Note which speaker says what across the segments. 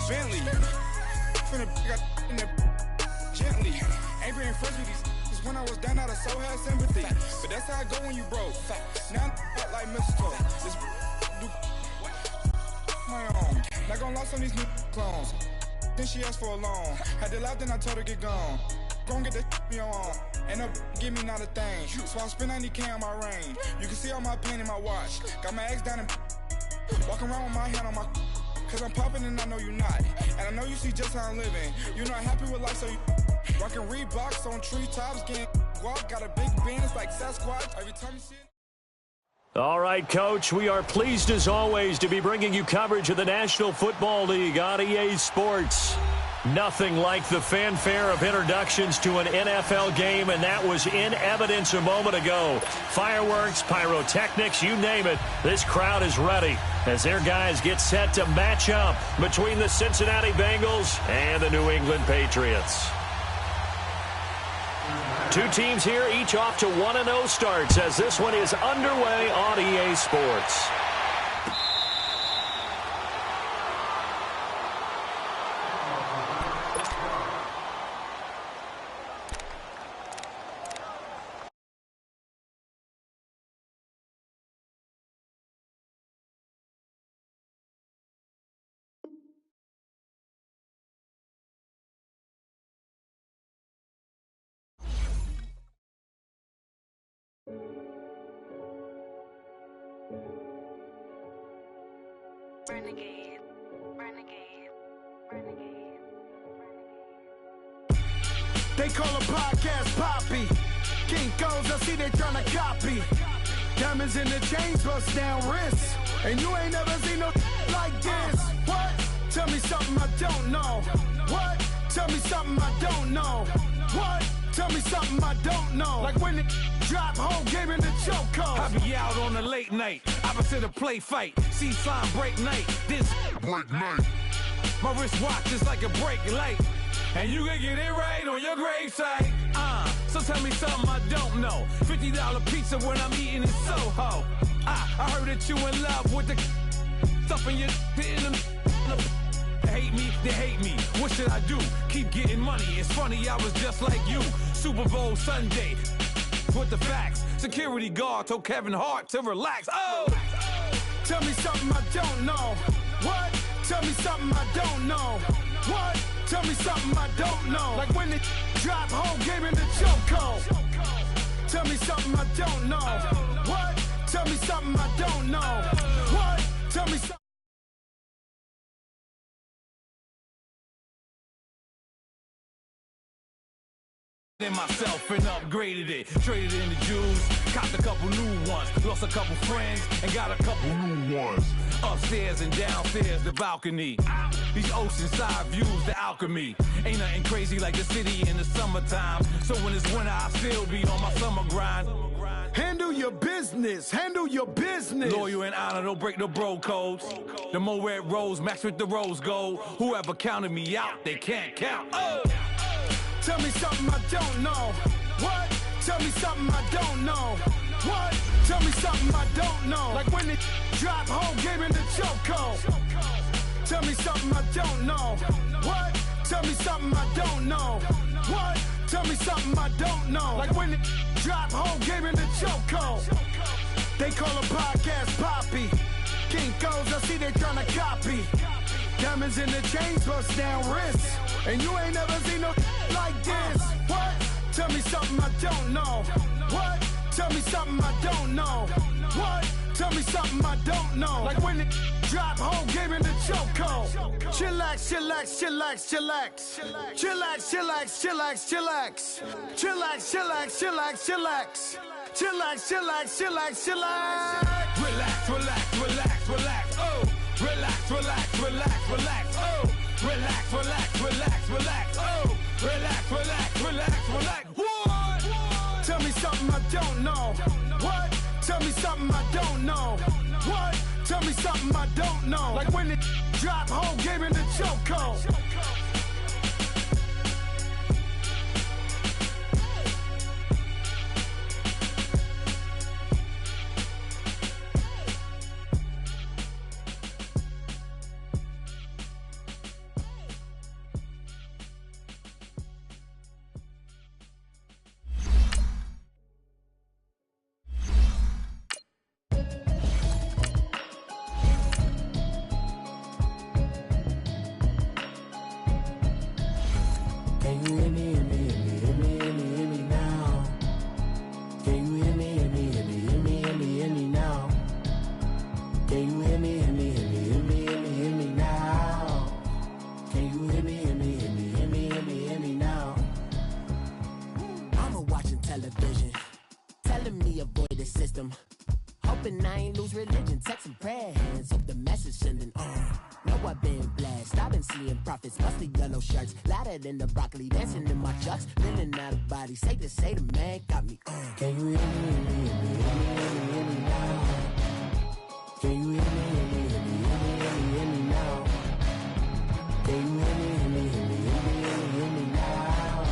Speaker 1: Bentley. Finna got in the gently. Ain't been friends with these cause when I was down, I so had sympathy. But that's how I go when you broke. Now I'm like mistletoe. This do my own. Not gonna lost on these new clones. Then she asked for a loan. Had to laugh, then I told her get gone. Gon' get that me on. And up, give me not a thing. So I spend 90K on my range. You can see all my pain in my watch. Got my ex down and walking around with my hand on my. Cause I'm popping and I know you not. And I know you see just how I'm living. You're not happy with life, so you rockin' Reeboks on treetops, getting guap. Got a big band, it's like Sasquatch. Every time you see it.
Speaker 2: All right, Coach, we are pleased as always to be bringing you coverage of the National Football League on EA Sports. Nothing like the fanfare of introductions to an NFL game, and that was in evidence a moment ago. Fireworks, pyrotechnics, you name it. This crowd is ready as their guys get set to match up between the Cincinnati Bengals and the New England Patriots. Two teams here, each off to 1-0 starts as this one is underway on EA Sports.
Speaker 3: Renegade, renegade, renegade, renegade.
Speaker 4: They call a podcast Poppy. Kinkos, I see they tryna copy. Diamonds in the chains, bust down wrists. And you ain't never seen no like this. What? Tell me something I don't know. What? Tell me something I don't know. What? Tell me something I don't know. Like when it drop, whole game in the chokehold.
Speaker 5: I be out on a late night, opposite a play fight. See slime break night, this break night. My wristwatch is like a break light. And you can get it right on your gravesite. So tell me something I don't know. $50 pizza when I'm eating in Soho. I heard that you in love with the stuff in your in them. Hate me, they hate me. What should I do? Keep getting money. It's funny, I was just like you. Super Bowl Sunday. With the facts. Security guard told Kevin Hart to relax. Oh!
Speaker 4: Tell me something I don't know. What? Tell me something I don't know. What? Tell me something I don't know. Like when it drop, whole game in the chokehold. Tell me something I don't know. What? Tell me something I don't know. What? Tell me something.
Speaker 5: In myself and upgraded it, traded in the Jews, copped a couple new ones, lost a couple friends and got a couple new ones. Upstairs and downstairs, the balcony. These oceanside views, the alchemy. Ain't nothing crazy like the city in the summertime. So when it's winter, I still be on my summer grind.
Speaker 4: Handle your business, handle your business.
Speaker 5: Loyal and honor, don't break no bro codes. The more red rose match with the rose gold. Whoever counted me out, they can't count. Oh!
Speaker 4: Tell me something I don't know. What? Tell me something I don't know. What? Tell me something I don't know. Like when it drop, whole game in the chokehold. Tell me something I don't know. What? Tell me something I don't know. What? Tell me something I don't know. Like when it drop, whole game in the chokehold. They call a podcast Poppy. Kinkos, I see they tryna copy. Diamonds in the chains, bust down wrists. And you ain't never seen no like this. What? Tell me something I don't know. What? Tell me something I don't know. What? Tell me something I don't know. Like when it drop, whole game in the chokehold. Chillax, chillax, chillax, chillax. Chillax, chillax, chillax, chillax. Chillax, chillax, chillax, chillax. Chillax, chillax, chillax, chillax.
Speaker 5: Relax, relax, relax, relax. Oh! Relax, relax, relax, relax. Oh! Relax, relax, relax, relax. Oh! Relax, relax, relax, relax. What?
Speaker 4: Tell me something I don't know. What? Tell me something I don't know. What? Tell me something I don't know. Like when it drop, whole game in the chokehold.
Speaker 6: Can you hear me, hear me, hear me, hear me, hear me, hear me now? Can you hear me, hear me, hear me, hear me, hear me, hear me now? Can you hear me, hear me, hear me, hear me, hear me, hear me now? Can you hear me, hear me, hear me, hear me, hear me, hear me now? Mama watching television, telling me avoid the system. Hoping I ain't lose religion, texting prayer hands, hope the message sending on. Know I've been blessed, I've been seeing prophets, musty yellow shirts, louder than the broccoli, dancing in my chucks, feeling out of body, safe to say the man got me on. Can you hear me, hear me, hear me, hear me, hear me, hear me now? Can you hear me, hear me, hear me, hear me, hear me, hear me now? Can you hear me, hear me, hear me, hear me, hear me, hear me now?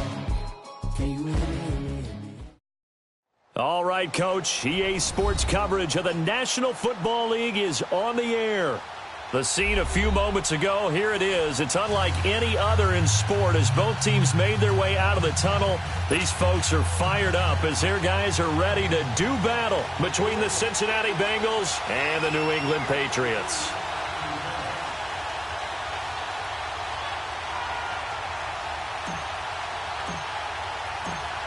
Speaker 6: Can you hear me, hear me, hear me?
Speaker 2: All right, Coach. EA Sports coverage of the National Football League is on the air. The scene a few moments ago, here it is. It's unlike any other in sport as both teams made their way out of the tunnel. These folks are fired up as their guys are ready to do battle between the Cincinnati Bengals and the New England Patriots.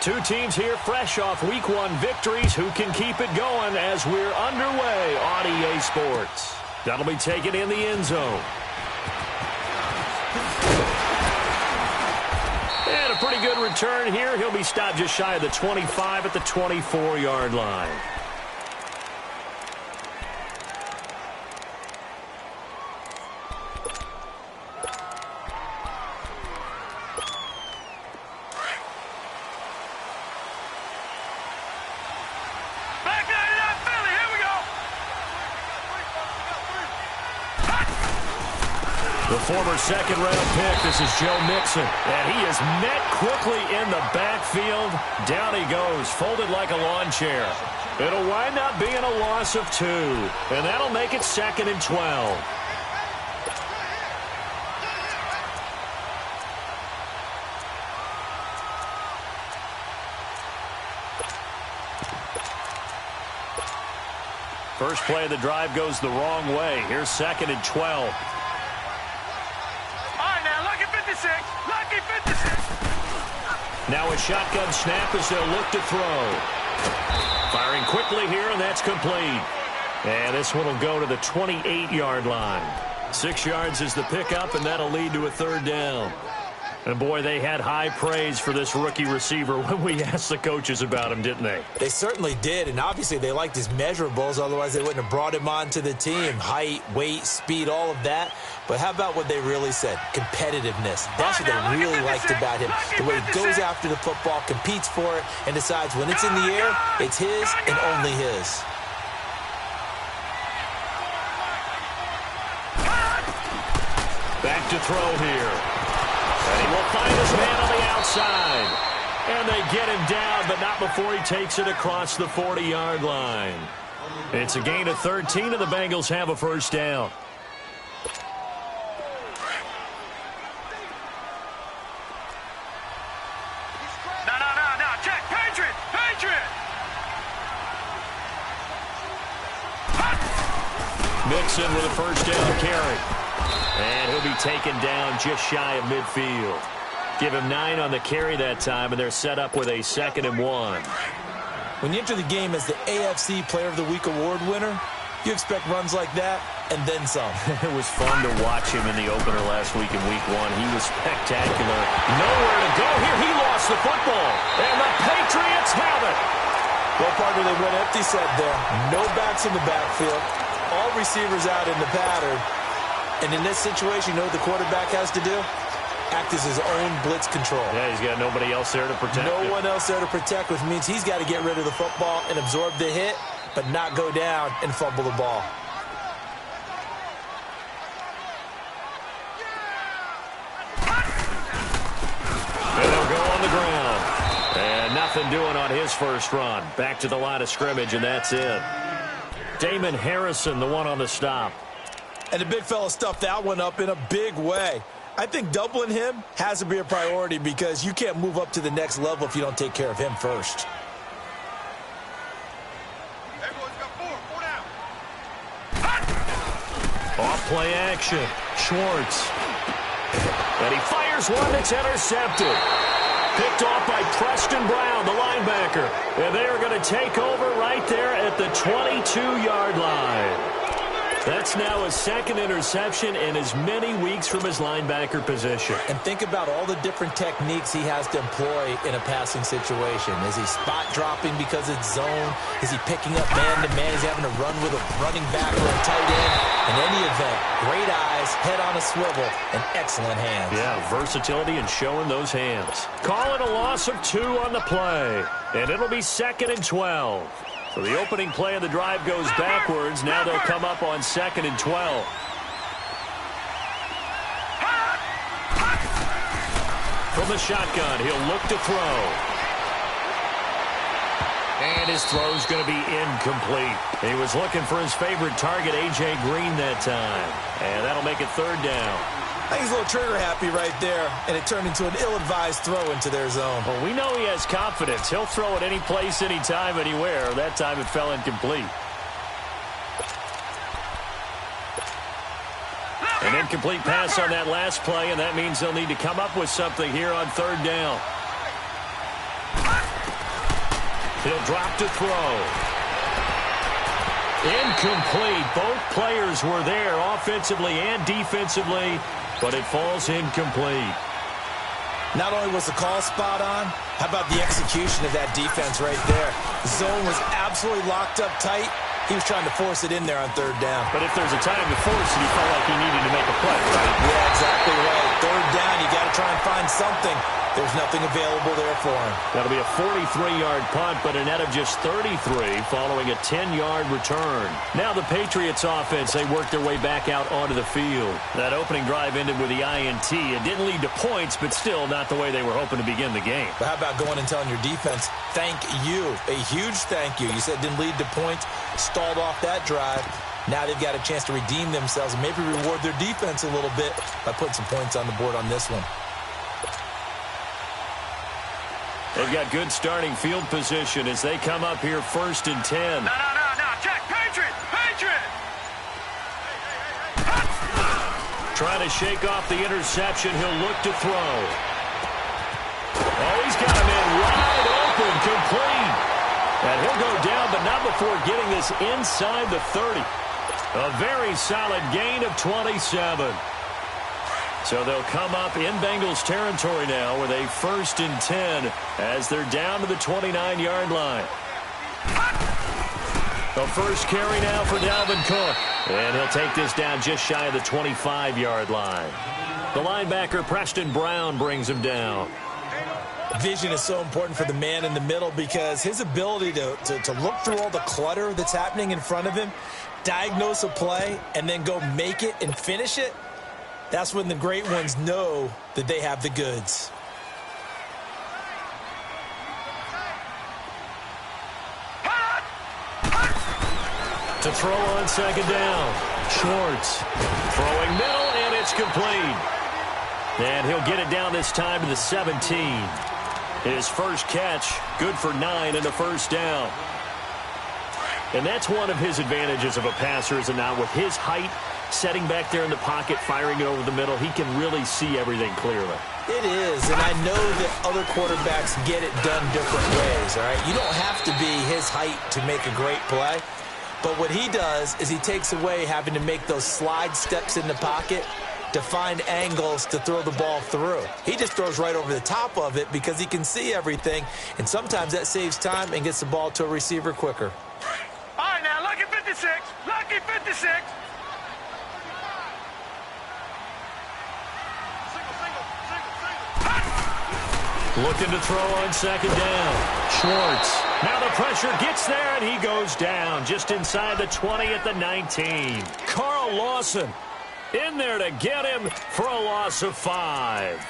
Speaker 2: Two teams here fresh off Week 1 victories. Who can keep it going as we're underway on EA Sports? That'll be taken in the end zone. And a pretty good return here. He'll be stopped just shy of the 25 at the 24-yard line. The former second-round pick, this is Joe Mixon. And he is met quickly in the backfield. Down he goes, folded like a lawn chair. It'll wind up being a loss of 2. And that'll make it 2nd and 12. First play of the drive goes the wrong way. Here's 2nd and 12.
Speaker 5: Lucky 56.
Speaker 2: Now a shotgun snap as they'll look to throw. Firing quickly here, and that's complete. And this one will go to the 28-yard line. 6 yards is the pickup, and that'll lead to a 3rd down. And, boy, they had high praise for this rookie receiver when we asked the coaches about him, didn't they?
Speaker 7: They certainly did, and obviously they liked his measurables. Otherwise, they wouldn't have brought him onto the team. Height, weight, speed, all of that. But how about what they really said? Competitiveness. That's what they really liked about him. The way he goes after the football, competes for it, and decides when it's in the air, it's his and only his.
Speaker 2: Back to throw here. And he will find his man on the outside. And they get him down, but not before he takes it across the 40-yard line. It's a gain of 13, and the Bengals have a 1st down.
Speaker 5: No. Check. Patriot.
Speaker 2: Mixon with a 1st down carry. And he'll be taken down just shy of midfield. Give him 9 on the carry that time, and they're set up with a 2nd and 1.
Speaker 7: When you enter the game as the AFC Player of the Week award winner, you expect runs like that and then some.
Speaker 2: It was fun to watch him in the opener last week in Week 1. He was spectacular. Nowhere to go here. He lost the football, and the Patriots have it.
Speaker 7: Well, partner, they went empty set there. No backs in the backfield. All receivers out in the pattern. And in this situation, you know what the quarterback has to do? Act as his own blitz control.
Speaker 2: Yeah, he's got nobody else there to protect him.
Speaker 7: No one else there to protect, which means he's got to get rid of the football and absorb the hit, but not go down and fumble the ball.
Speaker 2: And they'll go on the ground. And nothing doing on his first run. Back to the line of scrimmage, and that's it. Damon Harrison, the one on the stop.
Speaker 7: And the big fella stuffed that one up in a big way. I think doubling him has to be a priority because you can't move up to the next level if you don't take care of him first.
Speaker 5: Everyone's got 4 down.
Speaker 2: Off play action. Schwartz. And he fires one that's intercepted. Picked off by Preston Brown, the linebacker. And they are going to take over right there at the 22-yard line. That's now his second interception in as many weeks from his linebacker position.
Speaker 7: And think about all the different techniques he has to employ in a passing situation. Is he spot dropping because it's zone? Is he picking up man-to-man? Is he having to run with a running back or a tight end? In any event, great eyes, head on a swivel, and excellent hands.
Speaker 2: Yeah, versatility and showing those hands. Calling a loss of 2 on the play. And it'll be 2nd and 12. So the opening play of the drive goes backwards. Now they'll come up on 2nd and 12. From the shotgun, he'll look to throw. And his throw's going to be incomplete. He was looking for his favorite target, A.J. Green, that time. And that'll make it 3rd down.
Speaker 7: I think he's a little trigger happy right there, and it turned into an ill-advised throw into their zone.
Speaker 2: Well, we know he has confidence. He'll throw it any place, anytime, anywhere. That time it fell incomplete. An incomplete pass on that last play, and that means they'll need to come up with something here on 3rd down. He'll drop to throw. Incomplete. Both players were there offensively and defensively, but it falls incomplete.
Speaker 7: Not only was the call spot on, how about the execution of that defense right there? The zone was absolutely locked up tight. He was trying to force it in there on 3rd down.
Speaker 2: But if there's a time to force it, he felt like he needed to make a play, right?
Speaker 7: Yeah, exactly right. 3rd down, you got to try and find something. There's nothing available there for him.
Speaker 2: That'll be a 43-yard punt, but a net of just 33 following a 10-yard return. Now the Patriots offense, they work their way back out onto the field. That opening drive ended with the INT. It didn't lead to points, but still not the way they were hoping to begin the game.
Speaker 7: But how about going and telling your defense, thank you, a huge thank you. You said it didn't lead to points, stalled off that drive. Now they've got a chance to redeem themselves and maybe reward their defense a little bit by putting some points on the board on this one.
Speaker 2: They've got good starting field position as they come up here 1st and 10.
Speaker 4: No. Check. Patriot.
Speaker 2: Trying to shake off the interception. He'll look to throw. Oh, he's got him in wide open, complete. And he'll go down, but not before getting this inside the 30. A very solid gain of 27. So they'll come up in Bengals territory now with a 1st and 10 as they're down to the 29-yard line. The first carry now for Dalvin Cook. And he'll take this down just shy of the 25-yard line. The linebacker, Preston Brown, brings him down.
Speaker 7: Vision is so important for the man in the middle because his ability to look through all the clutter that's happening in front of him, diagnose a play, and then go make it and finish it, that's when the great ones know that they have the goods.
Speaker 2: To throw on 2nd down. Schwartz throwing middle, and it's complete. And he'll get it down this time to the 17. His first catch, good for 9 and a 1st down. And that's one of his advantages of a passer, is it not? With his height, setting back there in the pocket, firing it over the middle, he can really see everything clearly.
Speaker 7: It is, and I know that other quarterbacks get it done different ways, all right? You don't have to be his height to make a great play, but what he does is he takes away having to make those slide steps in the pocket to find angles to throw the ball through. He just throws right over the top of it because he can see everything, and sometimes that saves time and gets the ball to a receiver quicker.
Speaker 4: All right, now, lucky 56. Lucky 56.
Speaker 2: Looking to throw on 2nd down. Schwartz. Now the pressure gets there, and he goes down just inside the 20 at the 19. Carl Lawson in there to get him for a loss of 5.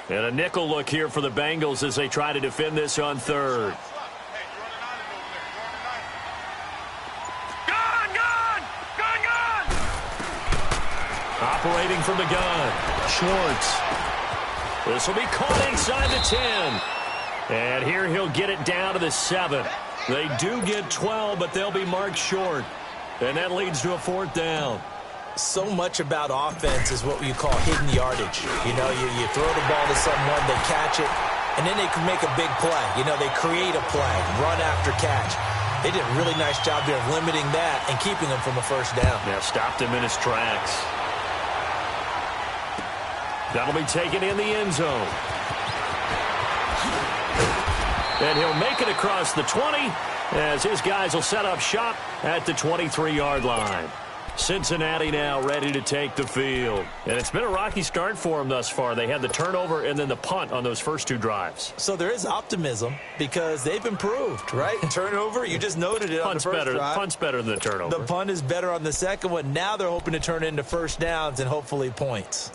Speaker 2: And a nickel look here for the Bengals as they try to defend this on 3rd. operating from the gun. Schwartz. This will be caught inside the 10. And here he'll get it down to the 7. They do get 12, but they'll be marked short. And that leads to a 4th down.
Speaker 7: So much about offense is what you call hidden yardage. You know, you throw the ball to someone, they catch it, and then they can make a big play. You know, they create a play, run after catch. They did a really nice job there of limiting that and keeping him from a 1st down.
Speaker 2: Yeah, stopped him in his tracks. That'll be taken in the end zone. And he'll make it across the 20 as his guys will set up shop at the 23-yard line. Cincinnati now ready to take the field. And it's been a rocky start for them thus far. They had the turnover and then the punt on those first 2 drives.
Speaker 7: So there is optimism because they've improved, right? Turnover, you just noted it on the first drive.
Speaker 2: Punt's better than the turnover.
Speaker 7: The punt is better on the second one. Now they're hoping to turn into 1st downs and hopefully points.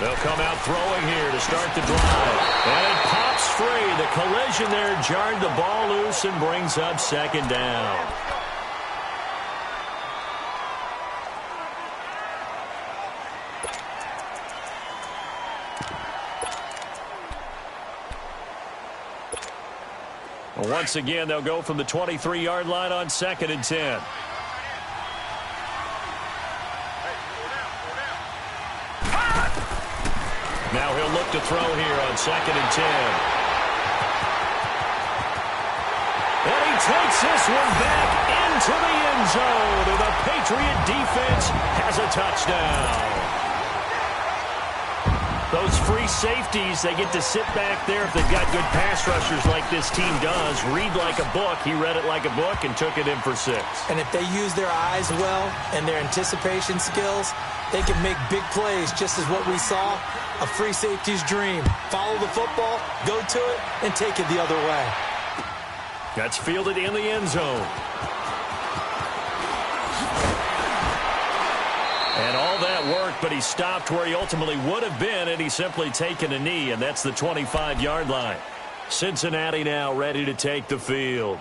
Speaker 2: They'll come out throwing here to start the drive. And it pops free. The collision there jarred the ball loose and brings up 2nd down. Once again, they'll go from the 23-yard line on 2nd and 10. Now he'll look to throw here on 2nd and 10. And he takes this one back into the end zone. And the Patriot defense has a touchdown. Those free safeties, they get to sit back there if they've got good pass rushers like this team does. Read like a book. He read it like a book and took it in for 6.
Speaker 7: And if they use their eyes well and their anticipation skills, they can make big plays, just as what we saw. A free safety's dream. Follow the football, go to it, and take it the other way.
Speaker 2: That's fielded in the end zone. And all that worked, but he stopped where he ultimately would have been, and he's simply taken a knee, and that's the 25-yard line. Cincinnati now ready to take the field.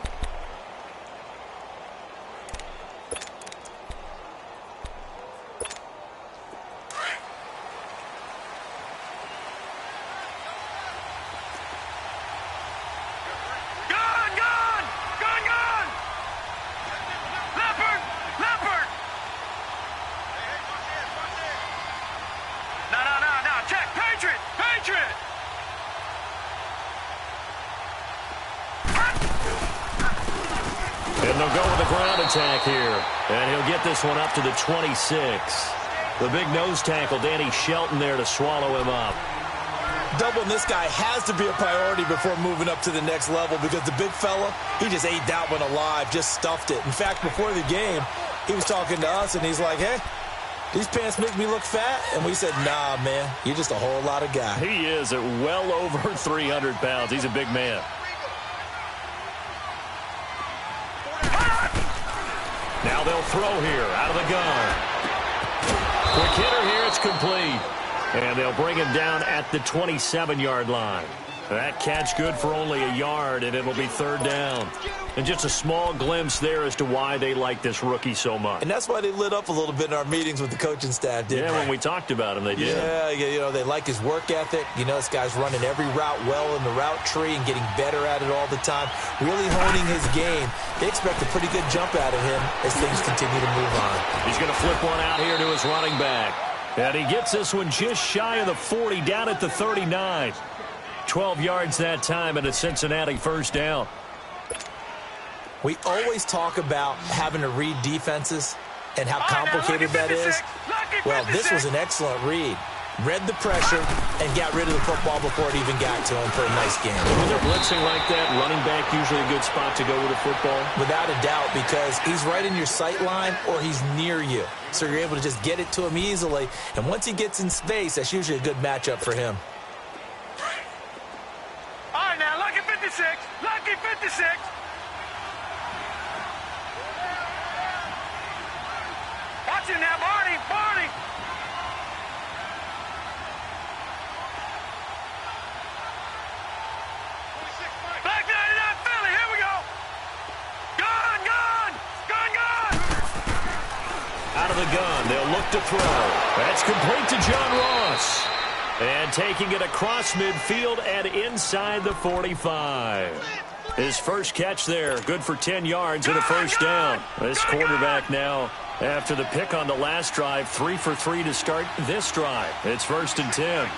Speaker 2: And they'll go with a ground attack here. And he'll get this one up to the 26. The big nose tackle, Danny Shelton, there to swallow him up.
Speaker 7: Doubling this guy has to be a priority before moving up to the next level because the big fella, he just ate that one alive, just stuffed it. In fact, before the game, he was talking to us, and he's like, hey, these pants make me look fat. And we said, nah, man, you're just a whole lot of guy.
Speaker 2: He is at well over 300 pounds. He's a big man. Now they'll throw here out of the gun. Quick hitter here, it's complete. And they'll bring him down at the 27-yard line. That catch good for only a yard, and it'll be 3rd down. And just a small glimpse there as to why they like this rookie so much.
Speaker 7: And that's why they lit up a little bit in our meetings with the coaching staff, didn't they?
Speaker 2: When we talked about him, they did.
Speaker 7: Yeah, you know, they like his work ethic. You know, this guy's running every route well in the route tree and getting better at it all the time, really honing his game. They expect a pretty good jump out of him as things continue to move on.
Speaker 2: He's going to flip one out here to his running back. And he gets this one just shy of the 40, down at the 39. 12 yards that time, and a Cincinnati 1st down.
Speaker 7: We always talk about having to read defenses and how complicated that is. Well, this was an excellent read. Read the pressure and got rid of the football before it even got to him for a nice game.
Speaker 2: When they're blitzing like that, running back usually a good spot to go with a football?
Speaker 7: Without a doubt, because he's right in your sight line or he's near you. So you're able to just get it to him easily. And once he gets in space, that's usually a good matchup for him.
Speaker 4: All right, now, lucky 56. Lucky 56. Watch it now, Barney. Barney.
Speaker 2: the gun. They'll look to throw. That's complete to John Ross. And taking it across midfield and inside the 45. His first catch there, good for 10 yards and a first down. This quarterback now, after the pick on the last drive, 3 for 3 to start this drive. It's 1st and 10.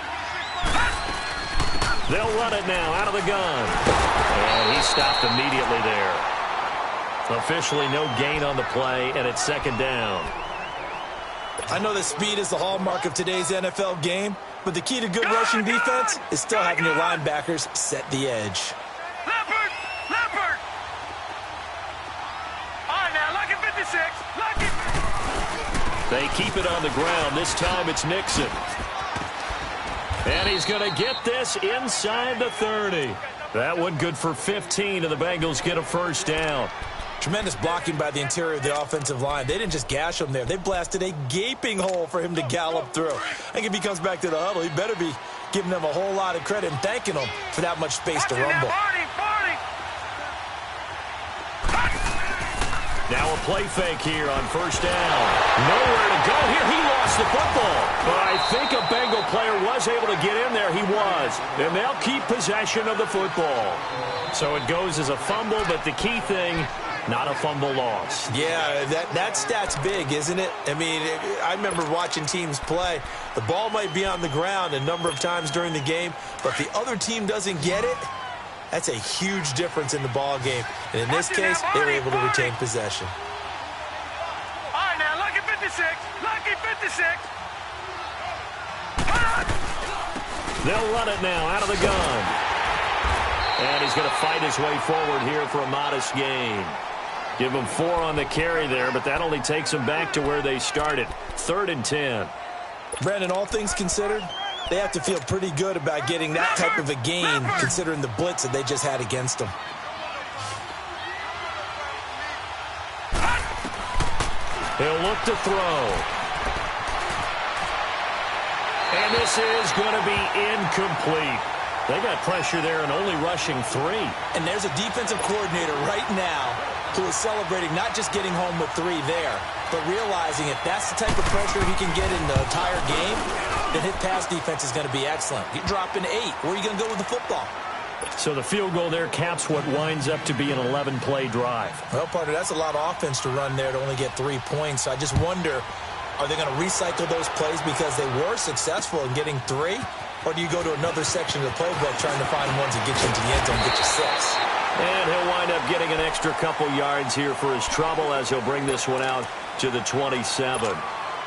Speaker 2: They'll run it now out of the gun. And he stopped immediately there. Officially no gain on the play, and it's 2nd down.
Speaker 7: I know that speed is the hallmark of today's NFL game, but the key to good rushing defense is still having your linebackers set the edge.
Speaker 4: Leopard! Leopard! All right, now, lucky 56. Lucky.
Speaker 2: They keep it on the ground. This time it's Nixon. And he's going to get this inside the 30. That one good for 15, and the Bengals get a first down.
Speaker 7: Tremendous blocking by the interior of the offensive line. They didn't just gash him there. They blasted a gaping hole for him to gallop through. I think if he comes back to the huddle, he better be giving them a whole lot of credit and thanking them for that much space to rumble.
Speaker 2: Now a play fake here on first down. Nowhere to go here. He lost the football. But I think a Bengal player was able to get in there. He was. And they'll keep possession of the football. So it goes as a fumble, but the key thing, not a fumble loss.
Speaker 7: Yeah, that stat's big, isn't it? I mean, I remember watching teams play. The ball might be on the ground a number of times during the game, but the other team doesn't get it. That's a huge difference in the ball game. And in this case, they were able to retain possession.
Speaker 4: All right, now, lucky 56. Lucky 56.
Speaker 2: They'll run it now out of the gun. And he's going to fight his way forward here for a modest gain. Give him 4 on the carry there, but that only takes them back to where they started. 3rd and 10.
Speaker 7: Brandon, all things considered, they have to feel pretty good about getting that type of a gain, considering the blitz that they just had against them.
Speaker 2: He'll look to throw. And this is going to be incomplete. They got pressure there and only rushing 3.
Speaker 7: And there's a defensive coordinator right now who is celebrating not just getting home with 3 there, but realizing if that's the type of pressure he can get in the entire game, then his pass defense is going to be excellent. You're dropping 8. Where are you going to go with the football?
Speaker 2: So the field goal there caps what winds up to be an 11-play drive.
Speaker 7: Well, partner, that's a lot of offense to run there to only get 3 points. I just wonder, are they going to recycle those plays because they were successful in getting 3? Or do you go to another section of the playbook trying to find ones that get you into the end zone and get you 6?
Speaker 2: And he'll wind up getting an extra couple yards here for his trouble as he'll bring this one out to the 27.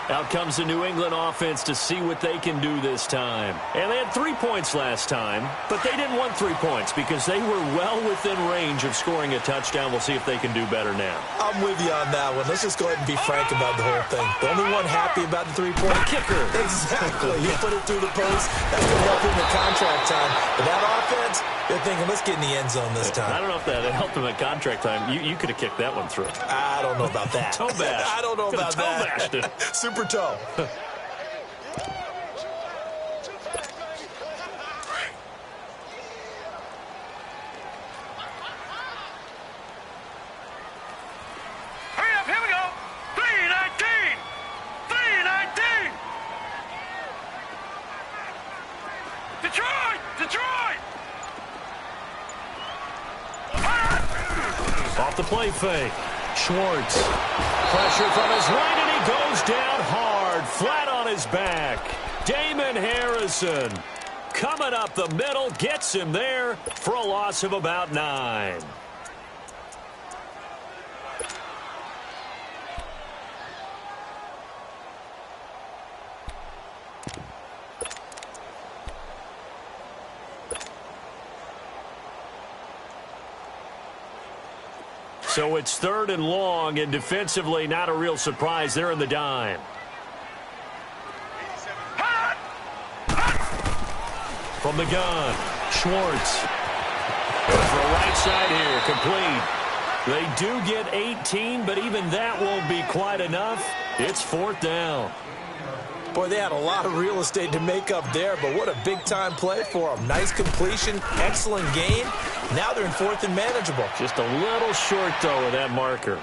Speaker 2: Out comes the New England offense to see what they can do this time. And they had 3 points last time, but they didn't want 3 points because they were well within range of scoring a touchdown. We'll see if they can do better now.
Speaker 7: I'm with you on that one. Let's just go ahead and be frank about the whole thing. The only one happy about the 3-point
Speaker 2: kicker.
Speaker 7: Exactly. You put it through the post. That's going to help him in contract time. But that offense, they're thinking, let's get in the end zone this time.
Speaker 2: I don't know if that helped him at contract time. You could have kicked that one through.
Speaker 7: I don't know about that.
Speaker 2: Toe bash.
Speaker 7: I don't know about that.
Speaker 2: Toe bashed it.
Speaker 7: Super toe.
Speaker 4: Hurry up, here we go. 3:19. 3:19. Detroit! Detroit!
Speaker 2: Off the play fake. Schwartz. Pressure from his right, and he goes down hard, flat on his back. Damon Harrison coming up the middle, gets him there for a loss of about 9. So it's 3rd and long, and defensively not a real surprise. They're in the dime. From the gun, Schwartz. Goes for a right side here, complete. They do get 18, but even that won't be quite enough. It's 4th down.
Speaker 7: Boy, they had a lot of real estate to make up there, but what a big-time play for them. Nice completion, excellent gain. Now they're in 4th and manageable.
Speaker 2: Just a little short, though, of that marker.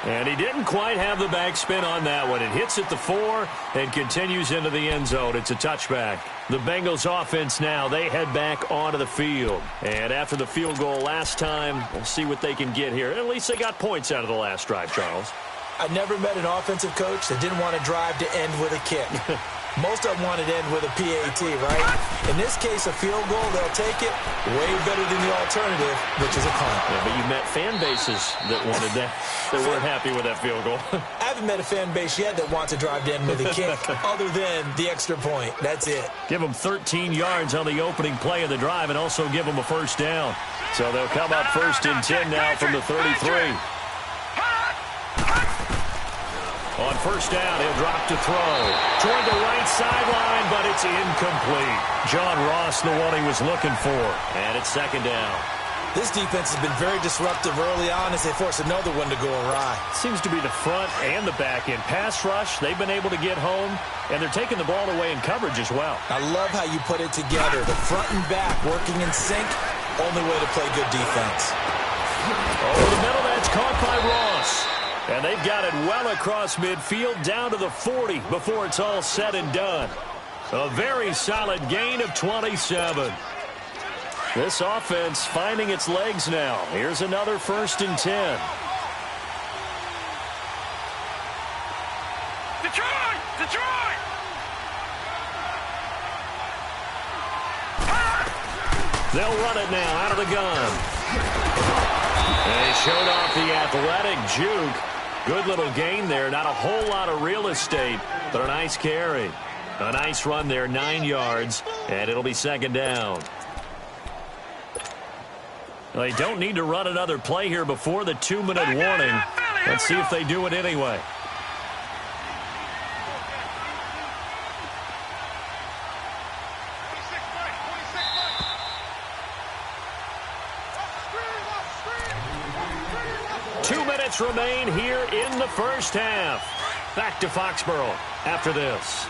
Speaker 2: And he didn't quite have the backspin on that one. It hits at the 4 and continues into the end zone. It's a touchback. The Bengals offense now, they head back onto the field. And after the field goal last time, we'll see what they can get here. At least they got points out of the last drive, Charles.
Speaker 7: I never met an offensive coach that didn't want to drive to end with a kick. Most of them wanted to end with a PAT, right? In this case, a field goal, they'll take it way better than the alternative, which is a punt.
Speaker 2: Yeah, but you met fan bases that wanted that, that weren't happy with that field goal.
Speaker 7: I haven't met a fan base yet that wants to drive to end with a kick other than the extra point. That's it.
Speaker 2: Give them 13 yards on the opening play of the drive and also give them a first down. So they'll come up first and 10 now from the 33. On first down, he'll drop to throw. Toward the right sideline, but it's incomplete. John Ross, the one he was looking for. And it's second down.
Speaker 7: This defense has been very disruptive early on as they force another one to go awry.
Speaker 2: Seems to be the front and the back end. Pass rush, they've been able to get home, and they're taking the ball away in coverage as well.
Speaker 7: I love how you put it together. The front and back working in sync. Only way to play good defense.
Speaker 2: Over the middle, that's caught by Ross. And they've got it well across midfield down to the 40 before it's all said and done. A very solid gain of 27. This offense finding its legs now. Here's another first and 10.
Speaker 4: Detroit! Detroit!
Speaker 2: They'll run it now out of the gun. And he showed off the athletic juke. Good little gain there. Not a whole lot of real estate, but a nice carry. A nice run there, 9 yards, and it'll be second down. They don't need to run another play here before the 2-minute warning. Let's see if they do it anyway. Remain here in the first half. Back to Foxborough after this.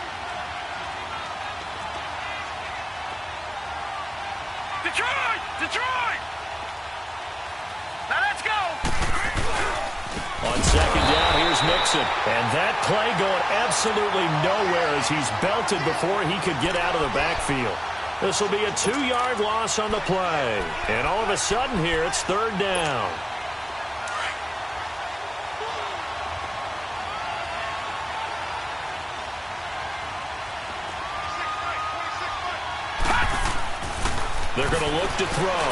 Speaker 4: Detroit! Detroit! Now let's go!
Speaker 2: On second down, here's Mixon. And that play going absolutely nowhere as he's belted before he could get out of the backfield. This will be a 2-yard loss on the play. And all of a sudden here, it's third down. They're going to look to throw.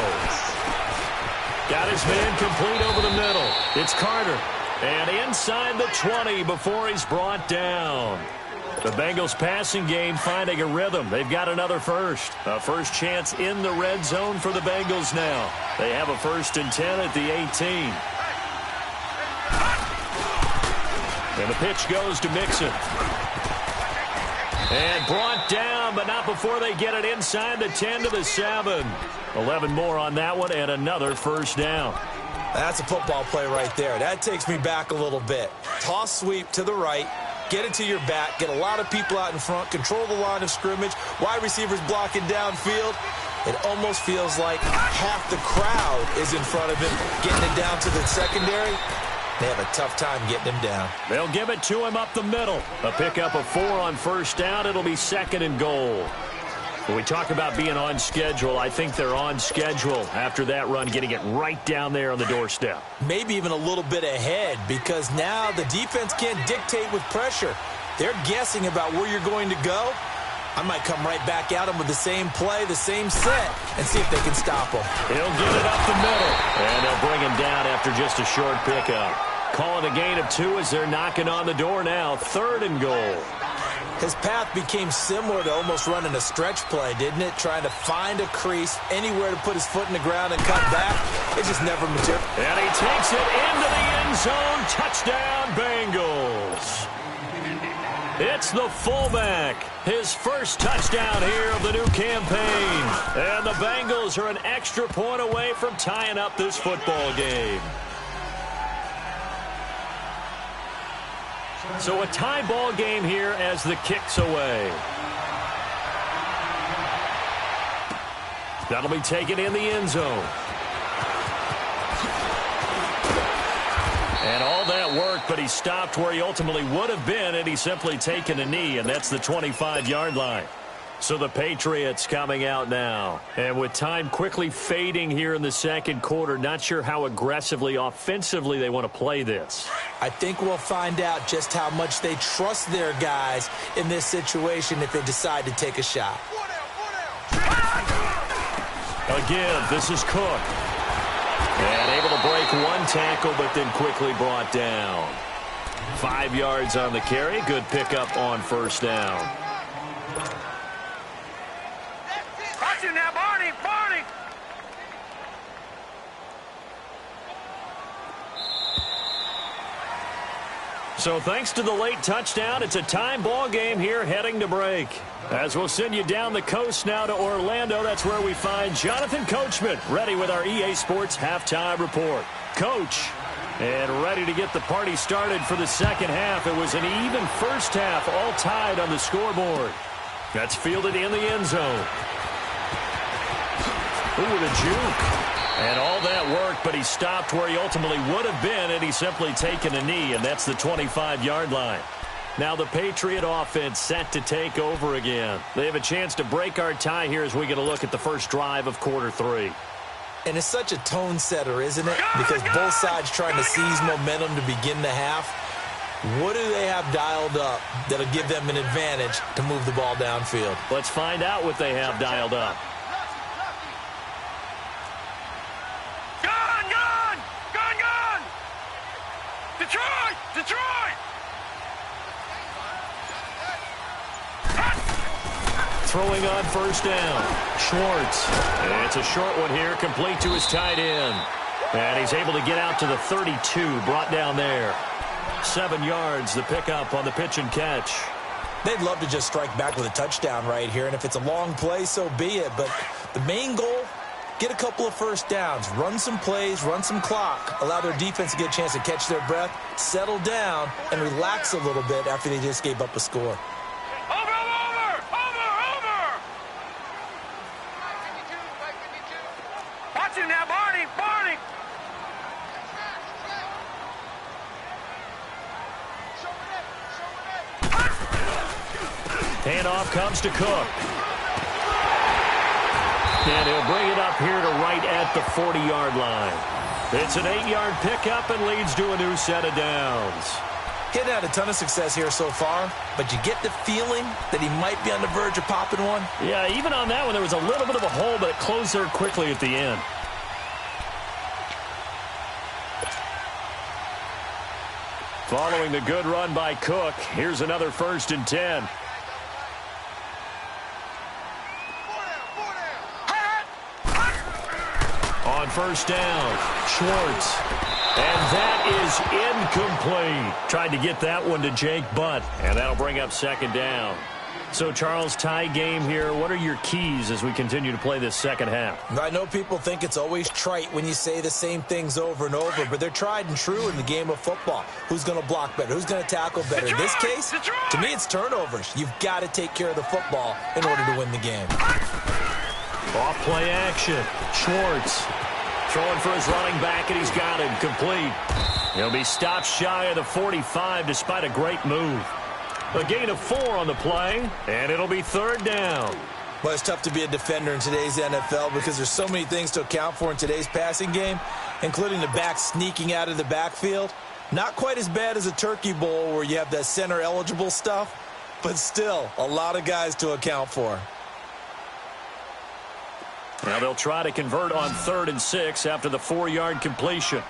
Speaker 2: Got his man complete over the middle. It's Carter. And inside the 20 before he's brought down. The Bengals passing game finding a rhythm. They've got another first. A first chance in the red zone for the Bengals now. They have a first and 10 at the 18. And the pitch goes to Mixon. And brought down, but not before they get it inside the 10 to the 7. 11 more on that one, and another first down.
Speaker 7: That's a football play right there. That takes me back a little bit. Toss sweep to the right, get it to your back, get a lot of people out in front, control the line of scrimmage, wide receivers blocking downfield. It almost feels like half the crowd is in front of him, getting it down to the secondary. They have a tough time getting him down.
Speaker 2: They'll give it to him up the middle. A pickup of 4 on first down. It'll be second and goal. When we talk about being on schedule, I think they're on schedule after that run, getting it right down there on the doorstep.
Speaker 7: Maybe even a little bit ahead because now the defense can't dictate with pressure. They're guessing about where you're going to go. I might come right back at them with the same play, the same set, and see if they can stop them.
Speaker 2: He'll get it up the middle, and they'll bring him down after just a short pickup. Call it a gain of 2 as they're knocking on the door now. Third and goal.
Speaker 7: His path became similar to almost running a stretch play, didn't it? Trying to find a crease, anywhere to put his foot in the ground and cut back. It just never materialized.
Speaker 2: And he takes it into the end zone. Touchdown, Bengals. It's the fullback. His first touchdown here of the new campaign. And the Bengals are an extra point away from tying up this football game. So a tie ball game here as the kick's away. That'll be taken in the end zone. And all that work, but he stopped where he ultimately would have been had he simply taken a knee, and that's the 25-yard line. So the Patriots coming out now. And with time quickly fading here in the second quarter, not sure how aggressively, offensively they want to play this.
Speaker 7: I think we'll find out just how much they trust their guys in this situation if they decide to take a shot.
Speaker 2: Again, this is Cook. And able to break one tackle, but then quickly brought down. 5 yards on the carry. Good pickup on first down.
Speaker 4: Watch you now, Barney! Barney!
Speaker 2: So thanks to the late touchdown, it's a time ball game here heading to break. As we'll send you down the coast now to Orlando, that's where we find Jonathan Coachman, ready with our EA Sports Halftime Report. Coach, and ready to get the party started for the second half. It was an even first half, all tied on the scoreboard. That's fielded in the end zone. Ooh, with a juke. And all that work, but he stopped where he ultimately would have been had he simply taken a knee, and that's the 25-yard line. Now the Patriot offense set to take over again. They have a chance to break our tie here as we get a look at the first drive of quarter 3.
Speaker 7: And it's such a tone setter, isn't it? Because both sides trying to seize momentum to begin the half. What do they have dialed up that'll give them an advantage to move the ball downfield?
Speaker 2: Let's find out what they have dialed up.
Speaker 4: Gun! Gun! Gun! Gun! Detroit! Detroit!
Speaker 2: Throwing on first down. Schwartz. And it's a short one here, complete to his tight end. And he's able to get out to the 32, brought down there. 7 yards, the pickup on the pitch and catch.
Speaker 7: They'd love to just strike back with a touchdown right here, and if it's a long play, so be it. But the main goal, get a couple of first downs, run some plays, run some clock, allow their defense to get a chance to catch their breath, settle down, and relax a little bit after they just gave up a score.
Speaker 4: Now, Barney! Barney!
Speaker 2: Handoff comes to Cook. And he'll bring it up here to right at the 40-yard line. It's an 8-yard pickup and leads to a new set of downs.
Speaker 7: He hadn't had a ton of success here so far, but you get the feeling that he might be on the verge of popping one.
Speaker 2: Yeah, even on that one, there was a little bit of a hole, but it closed there quickly at the end. Following the good run by Cook, here's another 1st and 10. On first down, Schwartz. And that is incomplete. Tried to get that one to Jake Butt, and that'll bring up second down. So, Charles, tie game here. What are your keys as we continue to play this second half?
Speaker 7: I know people think it's always trite when you say the same things over and over, but they're tried and true in the game of football. Who's going to block better? Who's going to tackle better? In this case, to me, it's turnovers. You've got to take care of the football in order to win the game.
Speaker 2: Off play action. Schwartz throwing for his running back, and he's got him complete. He'll be stopped shy of the 45 despite a great move. A gain of 4 on the play, and it'll be 3rd down.
Speaker 7: Well, it's tough to be a defender in today's NFL because there's so many things to account for in today's passing game, including the back sneaking out of the backfield. Not quite as bad as a turkey bowl where you have that center-eligible stuff, but still a lot of guys to account for.
Speaker 2: Now they'll try to convert on 3rd and 6 after the 4-yard completion.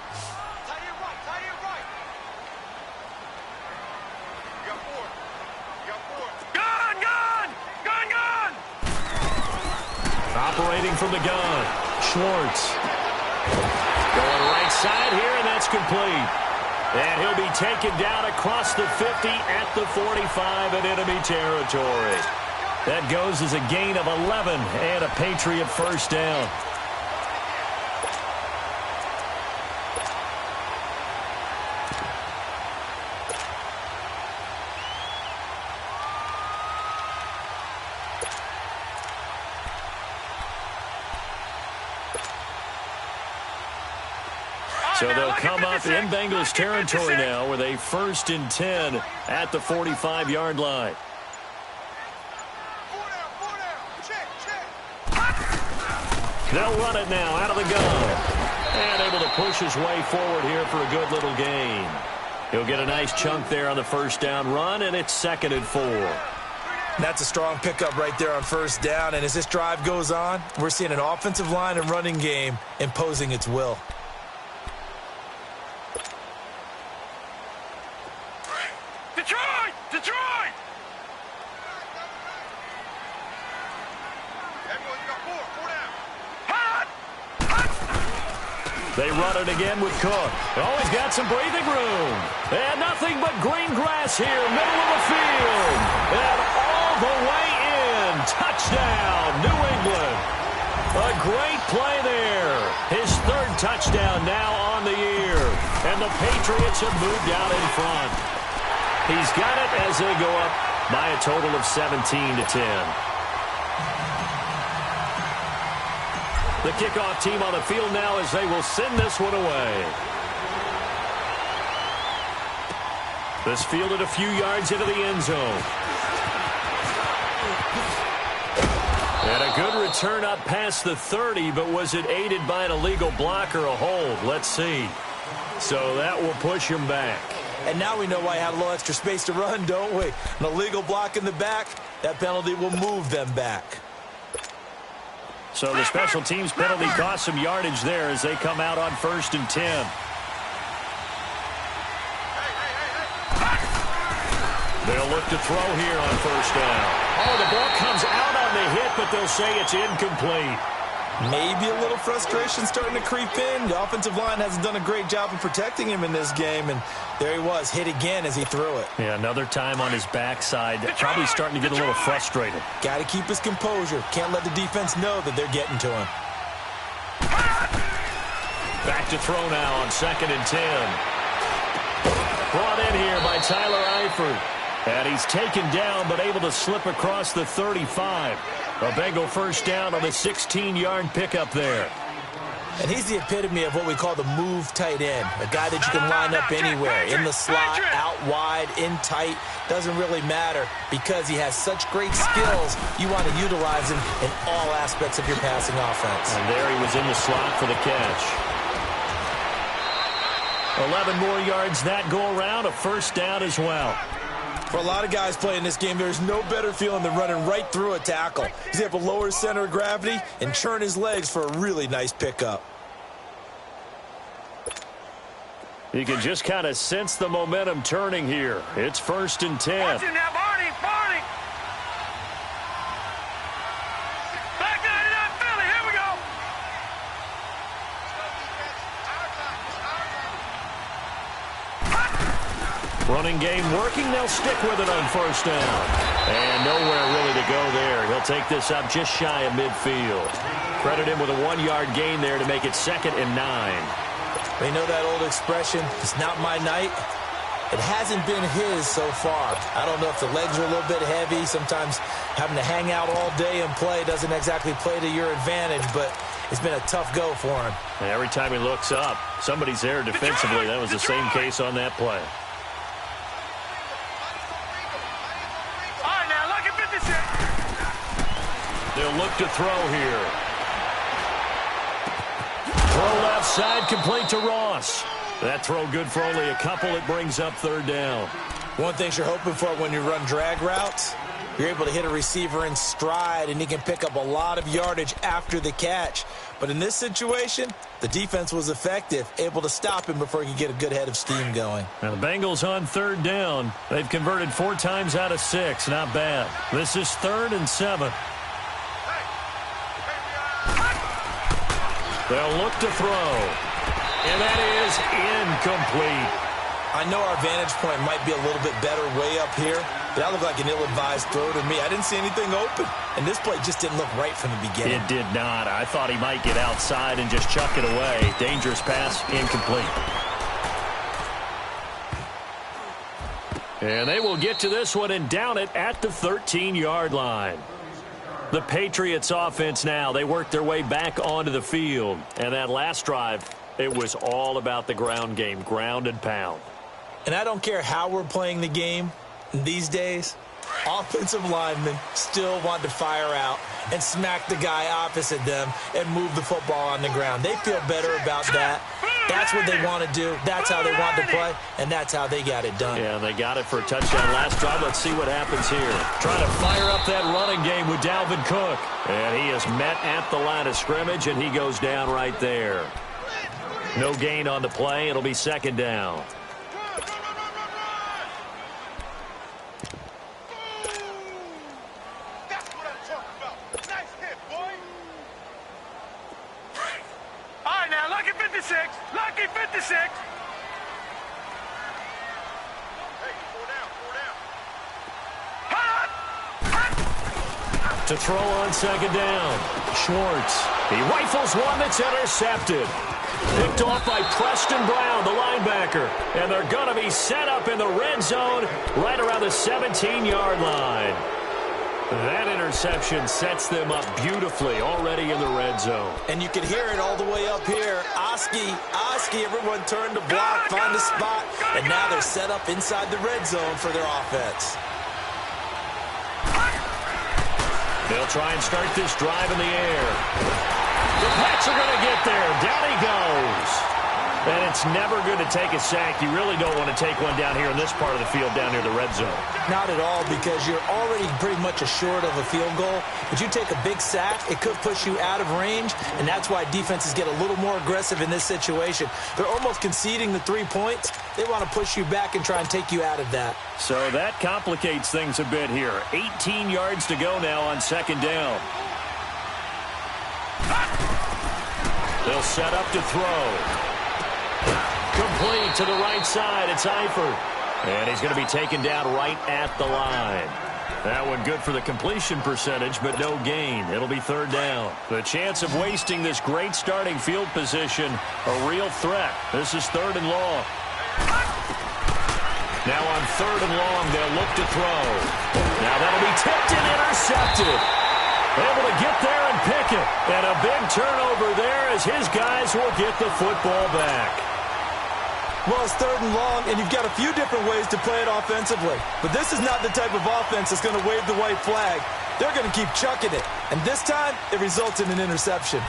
Speaker 2: Operating from the gun, Schwartz. Going right side here, and that's complete. And he'll be taken down across the 50 at the 45 in enemy territory. That goes as a gain of 11 and a Patriot first down. So they'll come up in Bengals territory now with a 1st and 10 at the 45-yard line. They'll run it now out of the gun. And able to push his way forward here for a good little gain. He'll get a nice chunk there on the 1st down run, and it's 2nd and 4.
Speaker 7: That's a strong pickup right there on 1st down. And as this drive goes on, we're seeing an offensive line and running game imposing its will.
Speaker 4: Detroit! Detroit!
Speaker 2: They run it again with Cook. Oh, he's got some breathing room. And nothing but green grass here, middle of the field. And all the way in. Touchdown, New England. A great play there. His 3rd touchdown now on the year. And the Patriots have moved out in front. He's got it as they go up by a total of 17-10. The kickoff team on the field now as they will send this one away. This fielded a few yards into the end zone. And a good return up past the 30, but was it aided by an illegal block or a hold? Let's see. So that will push him back.
Speaker 7: And now we know why he had a little extra space to run, don't we? An illegal block in the back, that penalty will move them back.
Speaker 2: So the special teams penalty cost some yardage there as they come out on 1st and 10. They'll look to throw here on 1st down. Oh, the ball comes out on the hit, but they'll say it's incomplete.
Speaker 7: Maybe a little frustration starting to creep in. The offensive line hasn't done a great job of protecting him in this game, and there he was, hit again as he threw it.
Speaker 2: Yeah, another time on his backside. Probably starting to get a little frustrated.
Speaker 7: Got to keep his composure. Can't let the defense know that they're getting to him.
Speaker 2: Back to throw now on 2nd and 10. Brought in here by Tyler Eifert. And he's taken down, but able to slip across the 35. A Bengal 1st down on the 16-yard pickup there.
Speaker 7: And he's the epitome of what we call the move tight end. A guy that you can line up anywhere. In the slot, out wide, in tight. Doesn't really matter because he has such great skills. You want to utilize him in all aspects of your passing offense.
Speaker 2: And there he was in the slot for the catch. 11 more yards that go around. A 1st down as well.
Speaker 7: For a lot of guys playing this game, there's no better feeling than running right through a tackle. He's able to lower his center of gravity and churn his legs for a really nice pickup.
Speaker 2: You can just kind of sense the momentum turning here. It's 1st and 10.
Speaker 4: Watch it now, Barney, Barney. Back 99 Philly, here we go.
Speaker 2: Running game working. They'll stick with it on 1st down. And nowhere really to go there. He'll take this up just shy of midfield. Credit him with a 1-yard gain there to make it 2nd and 9.
Speaker 7: We know that old expression, it's not my night. It hasn't been his so far. I don't know if the legs are a little bit heavy. Sometimes having to hang out all day and play doesn't exactly play to your advantage, but it's been a tough go for him.
Speaker 2: And every time he looks up, somebody's there defensively. That was the same case on that play.
Speaker 4: All right, now, look at 56.
Speaker 2: They'll look to throw here. Throw left side, complete to Ross. That throw good for only a couple. It brings up 3rd down.
Speaker 7: One thing you're hoping for when you run drag routes, you're able to hit a receiver in stride, and he can pick up a lot of yardage after the catch. But in this situation, the defense was effective, able to stop him before he could get a good head of steam going.
Speaker 2: Now the Bengals on 3rd down. They've converted 4 times out of 6. Not bad. This is 3rd and 7. They'll look to throw. And that is incomplete.
Speaker 7: I know our vantage point might be a little bit better way up here, but that looked like an ill-advised throw to me. I didn't see anything open, and this play just didn't look right from the beginning.
Speaker 2: It did not. I thought he might get outside and just chuck it away. Dangerous pass, incomplete. And they will get to this one and down it at the 13-yard line. The Patriots offense now, they work their way back onto the field. And that last drive, It was all about the ground game, ground and pound.
Speaker 7: And I don't care how we're playing the game these days, offensive linemen still want to fire out and smack the guy opposite them and move the football on the ground. They feel better about that. That's what they want to do. That's how they want to play, and that's how they got it done.
Speaker 2: Yeah, they got it for a touchdown last drive. Let's see what happens here. Trying to fire up that running game with Dalvin Cook. And he is met at the line of scrimmage, and he goes down right there. No gain on the play. It'll be second down.
Speaker 4: Lucky 56. Hey, 4 down.
Speaker 2: To throw on second down. Schwartz. He rifles one that's intercepted. Picked off by Preston Brown, the linebacker. And they're going to be set up in the red zone right around the 17-yard line. That interception sets them up beautifully already in the red zone.
Speaker 7: And you can hear it all the way up here. Oski, everyone turned to block, find a spot, and now they're set up inside the red zone for their offense.
Speaker 2: They'll try and start this drive in the air. The Pats are going to get there. Down he goes. And it's never good to take a sack. You really don't want to take one down here in this part of the field down near the red zone.
Speaker 7: Not at all, because you're already pretty much assured of a field goal. But you take a big sack, it could push you out of range, and that's why defenses get a little more aggressive in this situation. They're almost conceding the 3 points. They want to push you back and try and take you out of that.
Speaker 2: So that complicates things a bit here. 18 yards to go now on second down. They'll set up to throw. Complete to the right side. It's Eifert. And he's going to be taken down right at the line. That one good for the completion percentage, but no gain. It'll be third down. The chance of wasting this great starting field position, a real threat. This is third and long. Now on third and long, they'll look to throw. Now that'll be tipped and intercepted. Able to get there and pick it. And a big turnover there as his guys will get the football back.
Speaker 7: Well, it's third and long, and you've got a few different ways to play it offensively. But this is not the type of offense that's going to wave the white flag. They're going to keep chucking it. And this time, it results in an interception.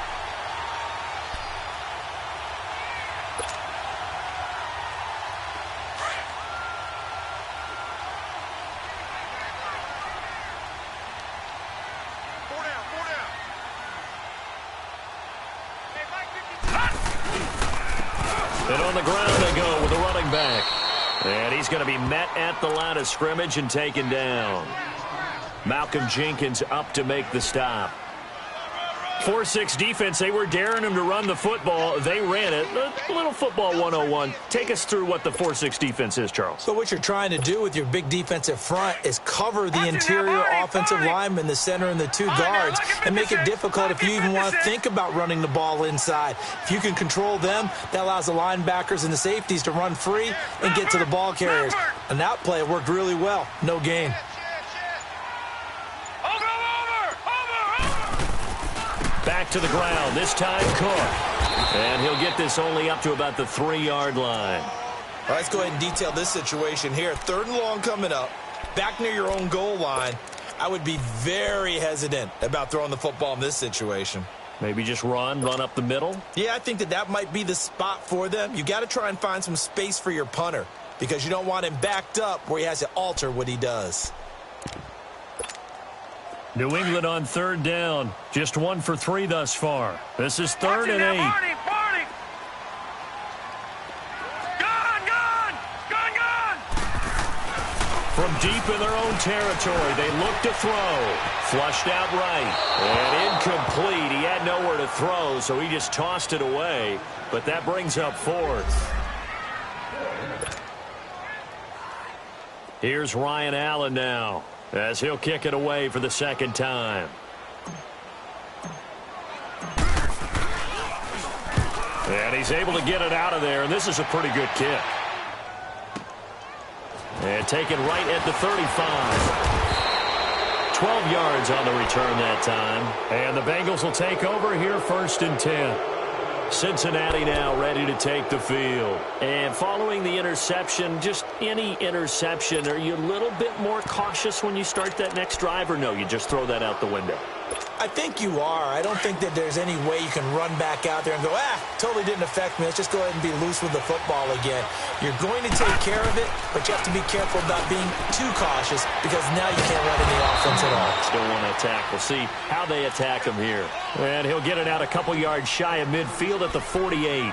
Speaker 2: And on the ground they go with a running back. And he's going to be met at the line of scrimmage and taken down. Malcolm Jenkins up to make the stop. 4-6 defense, they were daring him to run the football. They ran it. A little football 101. Take us through what the 4-6 defense is, Charles.
Speaker 7: So what you're trying to do with your big defensive front is cover the interior offensive lineman, the center, and the two guards, and make it difficult if you even want to think about running the ball inside. If you can control them, that allows the linebackers and the safeties to run free and get to the ball carriers. And that play worked really well. No gain.
Speaker 2: Back to the ground, this time Cook. And he'll get this only up to about the 3-yard line.
Speaker 7: All right, let's go ahead and detail this situation here. Third and long coming up, back near your own goal line. I would be very hesitant about throwing the football in this situation.
Speaker 2: Maybe just run up the middle?
Speaker 7: Yeah, I think that might be the spot for them. You got to try and find some space for your punter because you don't want him backed up where he has to alter what he does.
Speaker 2: New England on third down. Just 1 for 3 thus far. This is third and 8.
Speaker 4: Gone!
Speaker 2: From deep in their own territory, they look to throw. Flushed out right. And incomplete. He had nowhere to throw, so he just tossed it away. But that brings up fourth. Here's Ryan Allen now, as he'll kick it away for the second time. And he's able to get it out of there, and this is a pretty good kick. And taken right at the 35. 12 yards on the return that time. And the Bengals will take over here, 1st and 10. Cincinnati now ready to take the field. And following the interception, just any interception, are you a little bit more cautious when you start that next drive, or no, you just throw that out the window?
Speaker 7: I think you are. I don't think that there's any way you can run back out there and go, totally didn't affect me. Let's just go ahead and be loose with the football again. You're going to take care of it, but you have to be careful about being too cautious because now you can't run any offense at all.
Speaker 2: Still want to attack. We'll see how they attack him here. And he'll get it out a couple yards shy of midfield at the 48.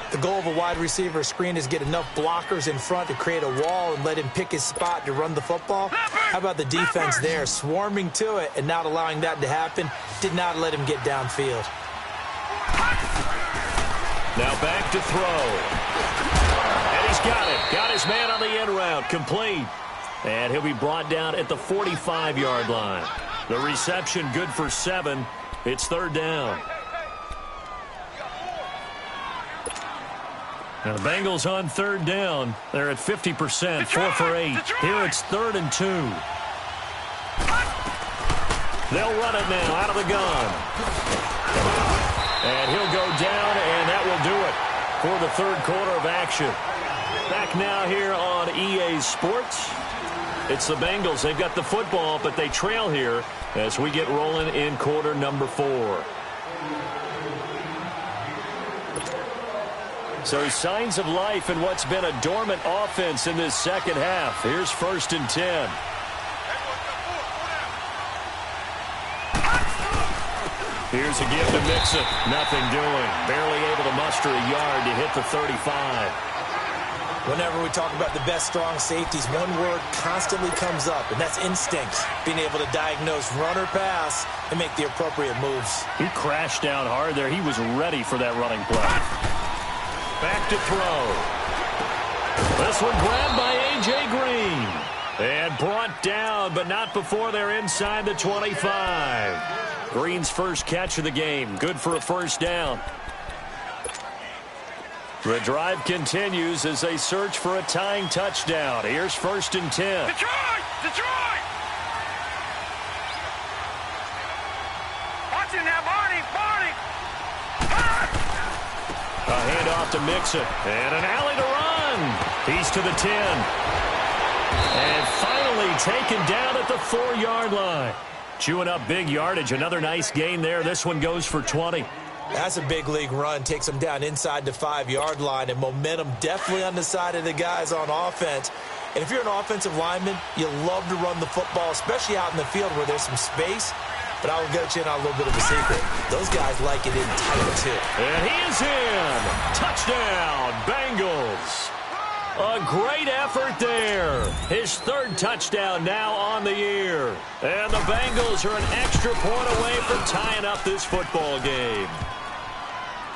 Speaker 7: The goal of a wide receiver screen is get enough blockers in front to create a wall and let him pick his spot to run the football. How about the defense there, swarming to it and not allowing that to happen? Did not let him get downfield.
Speaker 2: Now back to throw. And he's got it. Got his man on the end route. Complete. And he'll be brought down at the 45-yard line. The reception good for 7. It's third down. Now the Bengals on third down. They're at 50%, 4 for 8. Here it's 3rd and 2. They'll run it now out of the gun. And he'll go down, and that will do it for the third quarter of action. Back now here on EA Sports. It's the Bengals. They've got the football, but they trail here as we get rolling in quarter number 4. So signs of life in what's been a dormant offense in this second half. Here's 1st and 10. Here's a give to Mixon. Nothing doing. Barely able to muster a yard to hit the 35.
Speaker 7: Whenever we talk about the best strong safeties, one word constantly comes up, and that's instinct. Being able to diagnose run or pass and make the appropriate moves.
Speaker 2: He crashed down hard there. He was ready for that running play. Back to throw. This one grabbed by A.J. Green. And brought down, but not before they're inside the 25. Green's first catch of the game. Good for a first down. The drive continues as they search for a tying touchdown. Here's 1st and 10.
Speaker 4: Detroit! Detroit! Watching that, Barney!
Speaker 2: A handoff to Mixon. And an alley to run. He's to the 10. And finally taken down at the 4-yard line. Chewing up big yardage. Another nice gain there. This one goes for 20.
Speaker 7: That's a big league run. Takes him down inside the 5-yard line. And momentum definitely on the side of the guys on offense. And if you're an offensive lineman, you love to run the football, especially out in the field where there's some space. But I will get you in on a little bit of a secret. Those guys like it in tight, too.
Speaker 2: And he is in. Touchdown, Bengals. A great effort there. His 3rd touchdown now on the year. And the Bengals are an extra point away from tying up this football game.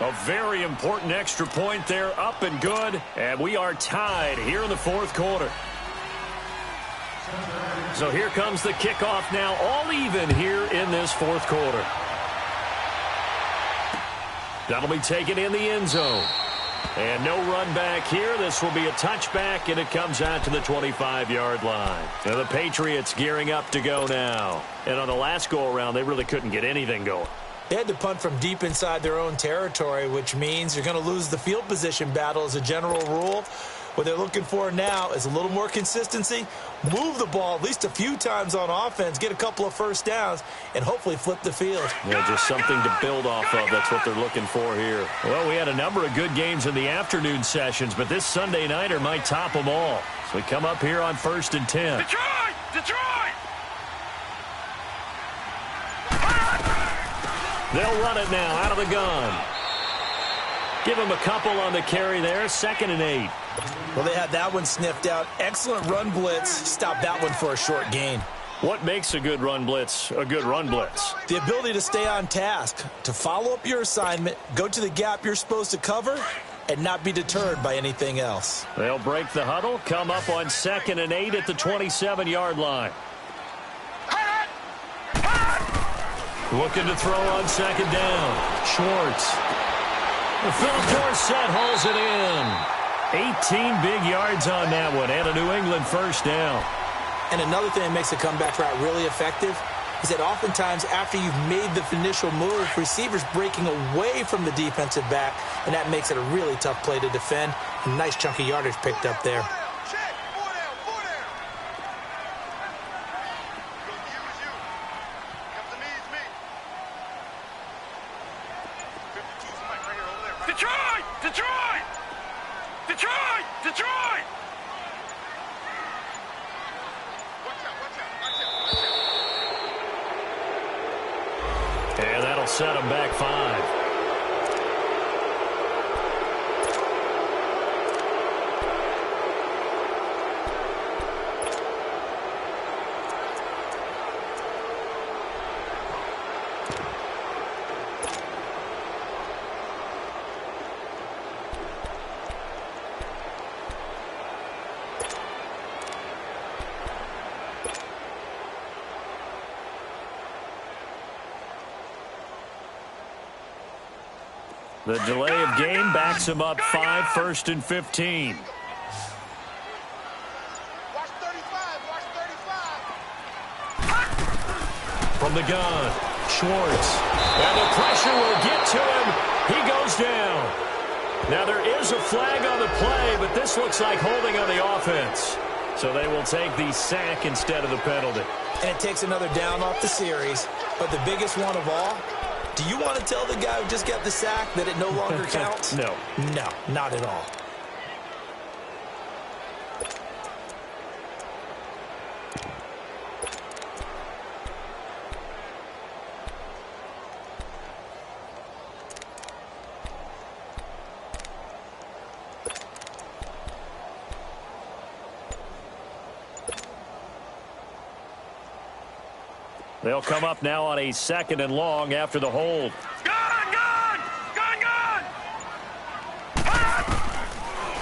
Speaker 2: A very important extra point there, up and good. And we are tied here in the 4th quarter. So here comes the kickoff now, all even here in this 4th quarter. That'll be taken in the end zone. And no run back here. This will be a touchback, and it comes out to the 25-yard line. Now the Patriots gearing up to go now. And on the last go-around, they really couldn't get anything going.
Speaker 7: They had to punt from deep inside their own territory, which means you're going to lose the field position battle as a general rule. What they're looking for now is a little more consistency, move the ball at least a few times on offense, get a couple of first downs, and hopefully flip the field.
Speaker 2: Yeah, just something to build off of. That's what they're looking for here. Well, we had a number of good games in the afternoon sessions, but this Sunday nighter might top them all. So we come up here on 1st and 10.
Speaker 4: Detroit! Detroit!
Speaker 2: They'll run it now out of the gun. Give him a couple on the carry there. 2nd and 8.
Speaker 7: Well, they had that one sniffed out. Excellent run blitz. Stop that one for a short gain.
Speaker 2: What makes a good run blitz a good run blitz?
Speaker 7: The ability to stay on task, to follow up your assignment, go to the gap you're supposed to cover, and not be deterred by anything else.
Speaker 2: They'll break the huddle, come up on 2nd and 8 at the 27-yard line. Looking to throw on 2nd down. Schwartz. Philip Dorsett hauls it in. 18 big yards on that one, and a New England first down.
Speaker 7: And another thing that makes a comeback route really effective, is that oftentimes after you've made the initial move, receivers breaking away from the defensive back, and that makes it a really tough play to defend. A nice chunk of yardage picked up there.
Speaker 4: Detroit! Detroit! Detroit! Detroit!
Speaker 2: And that'll set them back 5. The delay of game backs him up 5, 1st and 15.
Speaker 4: Watch 35. Watch 35.
Speaker 2: From the gun, Schwartz. And the pressure will get to him. He goes down. Now there is a flag on the play, but this looks like holding on the offense. So they will take the sack instead of the penalty.
Speaker 7: And it takes another down off the series. But the biggest one of all, do you want to tell the guy who just got the sack that it no longer counts?
Speaker 2: No.
Speaker 7: No, not at all.
Speaker 2: They'll come up now on a 2nd and long after the hold.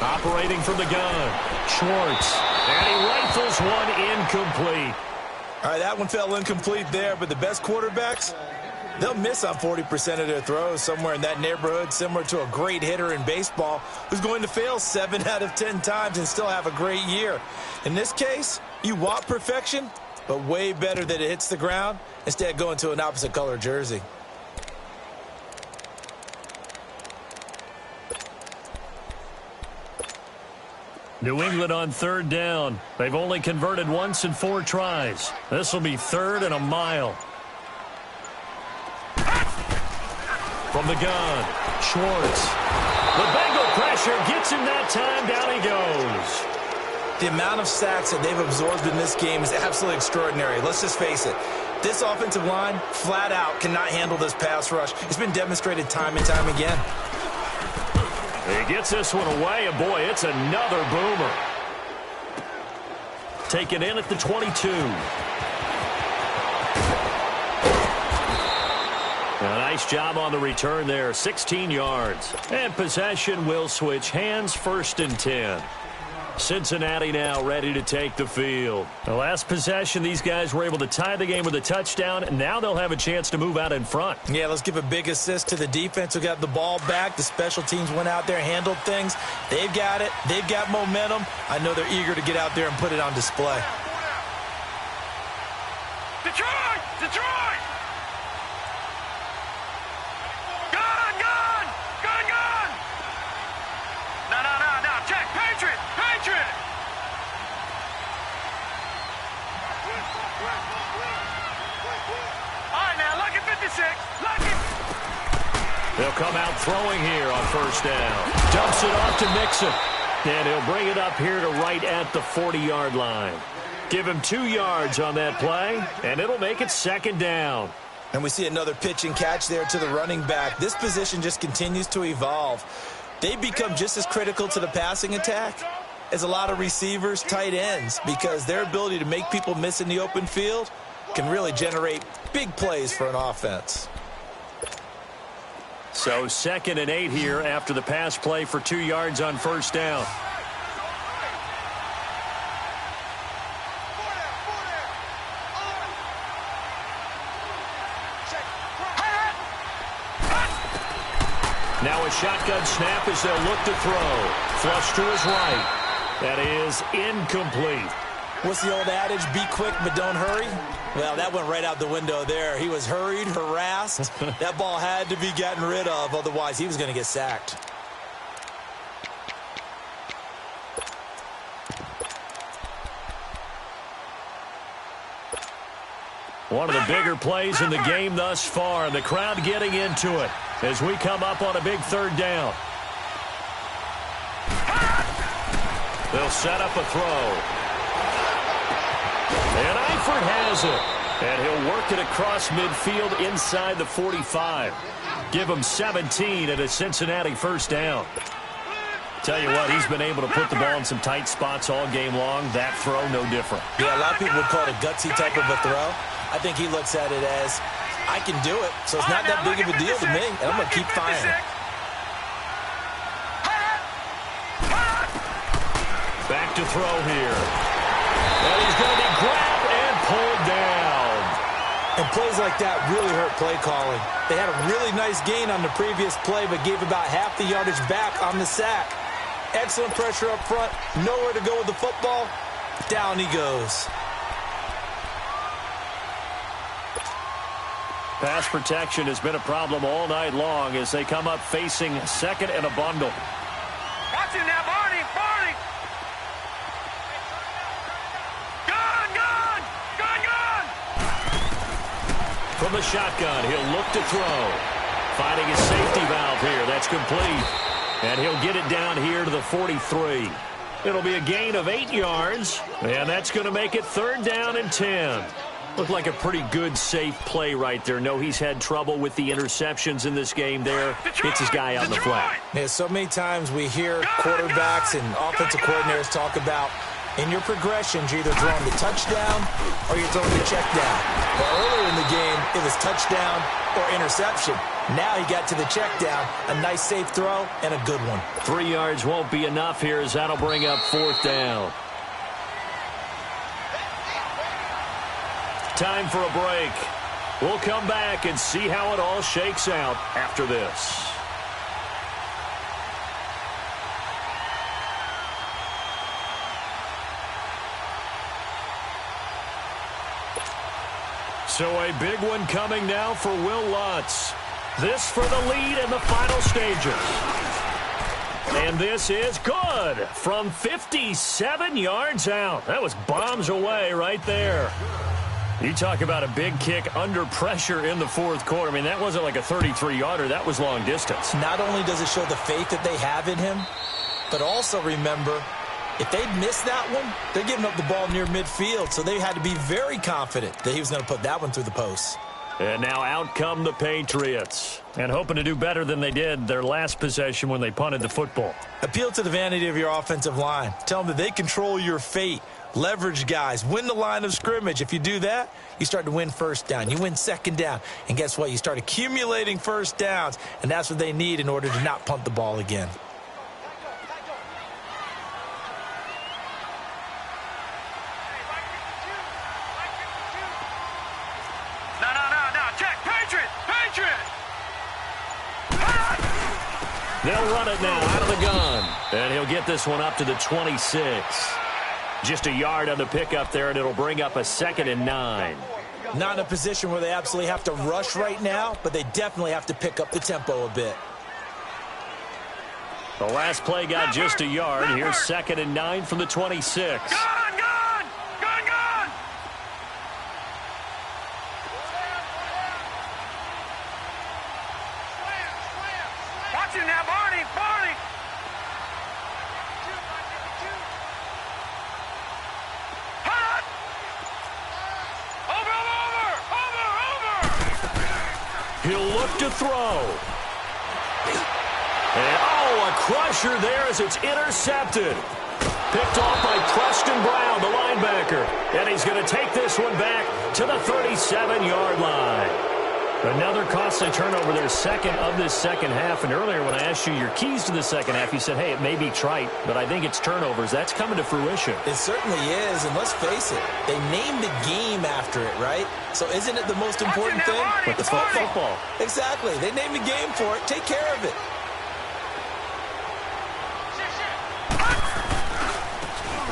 Speaker 2: Operating from the gun, Schwartz. And he rifles one incomplete.
Speaker 7: All right, that one fell incomplete there, but the best quarterbacks, they'll miss on 40% of their throws, somewhere in that neighborhood, similar to a great hitter in baseball who's going to fail 7 out of 10 times and still have a great year. In this case, you want perfection, but way better that it hits the ground instead of going to an opposite color jersey.
Speaker 2: New England on 3rd down. They've only converted once in 4 tries. This will be 3rd and a mile. From the gun, Schwartz. The Bengal pressure gets him that time. Down he goes.
Speaker 7: The amount of sacks that they've absorbed in this game is absolutely extraordinary. Let's just face it. This offensive line, flat out, cannot handle this pass rush. It's been demonstrated time and time again.
Speaker 2: He gets this one away, and boy, it's another boomer. Taken in at the 22. A nice job on the return there, 16 yards. And possession will switch hands, 1st and 10. Cincinnati now ready to take the field. The last possession, these guys were able to tie the game with a touchdown, and now they'll have a chance to move out in front.
Speaker 7: Yeah, let's give a big assist to the defense who got the ball back. The special teams went out there, handled things. They've got it. They've got momentum. I know they're eager to get out there and put it on display.
Speaker 4: Detroit! Detroit! Gun! Gun! Gun! Gun! No. Check. Patriot! Patriot! All right, now, look at 56. Look at...
Speaker 2: They'll come out throwing here on 1st down. Dumps it off to Mixon. And he'll bring it up here to right at the 40-yard line. Give him 2 yards on that play, and it'll make it 2nd down.
Speaker 7: And we see another pitch and catch there to the running back. This position just continues to evolve. They've become just as critical to the passing attack as a lot of receivers, tight ends, because their ability to make people miss in the open field can really generate big plays for an offense.
Speaker 2: So 2nd and 8 here after the pass play for 2 yards on 1st down. Now a shotgun snap as they'll look to throw. Flush to his right. That is incomplete.
Speaker 7: What's the old adage? Be quick, but don't hurry. Well, that went right out the window there. He was hurried, harassed. That ball had to be gotten rid of, otherwise he was going to get sacked.
Speaker 2: One of the bigger plays in the game thus far, and the crowd getting into it as we come up on a big third down. They'll set up a throw. And Eifert has it. And he'll work it across midfield inside the 45. Give him 17 and a Cincinnati first down. Tell you what, he's been able to put the ball in some tight spots all game long. That throw, no different.
Speaker 7: Yeah, a lot of people would call it a gutsy type of a throw. I think he looks at it as, I can do it, so it's not that big of a deal to me, and I'm going to keep firing.
Speaker 2: Back to throw here. And he's going to be grabbed and pulled down.
Speaker 7: And plays like that really hurt play calling. They had a really nice gain on the previous play, but gave about half the yardage back on the sack. Excellent pressure up front. Nowhere to go with the football. Down he goes.
Speaker 2: Pass protection has been a problem all night long as they come up facing second and a bundle.
Speaker 4: Watch it now, Barney! Barney! Gone! Gone! Gone! Gone!
Speaker 2: From the shotgun, he'll look to throw. Finding his safety valve here. That's complete. And he'll get it down here to the 43. It'll be a gain of 8 yards, and that's going to make it third down and 10. Looked like a pretty good, safe play right there. No, he's had trouble with the interceptions in this game there. Hits his guy out in the flat.
Speaker 7: Yeah, so many times we hear quarterbacks and offensive coordinators talk about in your progressions, you're either throwing the touchdown or you're throwing the check down. Well, earlier in the game, it was touchdown or interception. Now he got to the check down, a nice safe throw, and a good one.
Speaker 2: 3 yards won't be enough here as that'll bring up fourth down. Time for a break. We'll come back and see how it all shakes out after this. So a big one coming now for Will Lutz. This for the lead in the final stages. And this is good from 57 yards out. That was bombs away right there. You talk about a big kick under pressure in the fourth quarter. I mean, that wasn't like a 33-yarder. That was long distance.
Speaker 7: Not only does it show the faith that they have in him, but also remember, if they'd missed that one, they're giving up the ball near midfield, so they had to be very confident that he was going to put that one through the post.
Speaker 2: And now out come the Patriots, and hoping to do better than they did their last possession when they punted the football.
Speaker 7: Appeal to the vanity of your offensive line. Tell them that they control your fate. Leverage guys. Win the line of scrimmage. If you do that, you start to win first down. You win second down. And guess what? You start accumulating first downs, and that's what they need in order to not punt the ball again.
Speaker 2: They'll run it now out of the gun. And he'll get this one up to the 26. Just a yard on the pickup there, and it'll bring up a 2nd and 9.
Speaker 7: Not in a position where they absolutely have to rush right now, but they definitely have to pick up the tempo a bit.
Speaker 2: The last play got just a yard. Here's 2nd and 9 from the 26. He'll look to throw. And, a crusher there as it's intercepted. Picked off by Preston Brown, the linebacker. And he's going to take this one back to the 37-yard line. Another costly turnover there, second of this second half. And earlier when I asked you your keys to the second half, you said, hey, it may be trite, but I think it's turnovers. That's coming to fruition.
Speaker 7: It certainly is, and let's face it, they named the game after it, right? So isn't it the most important thing?
Speaker 2: With the football.
Speaker 7: Exactly. They named the game for it. Take care of it.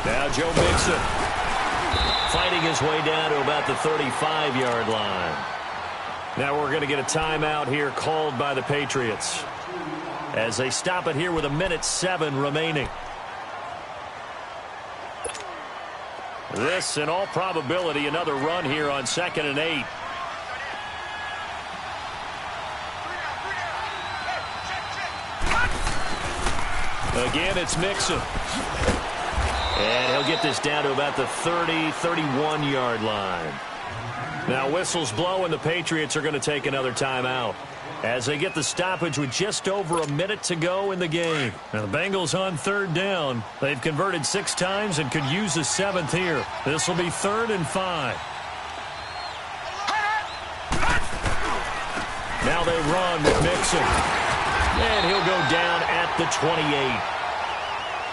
Speaker 2: Now Joe Mixon. fighting his way down to about the 35-yard line. Now we're going to get a timeout here called by the Patriots as they stop it here with 1:07 remaining. This, in all probability, another run here on 2nd and 8. Again, it's Mixon. And he'll get this down to about the 30, 31-yard line. Now whistles blow, and the Patriots are going to take another timeout as they get the stoppage with just over a minute to go in the game. Now the Bengals on 3rd down. They've converted 6 times and could use a 7th here. This will be 3rd and 5. Now they run with Mixon. And he'll go down at the 28.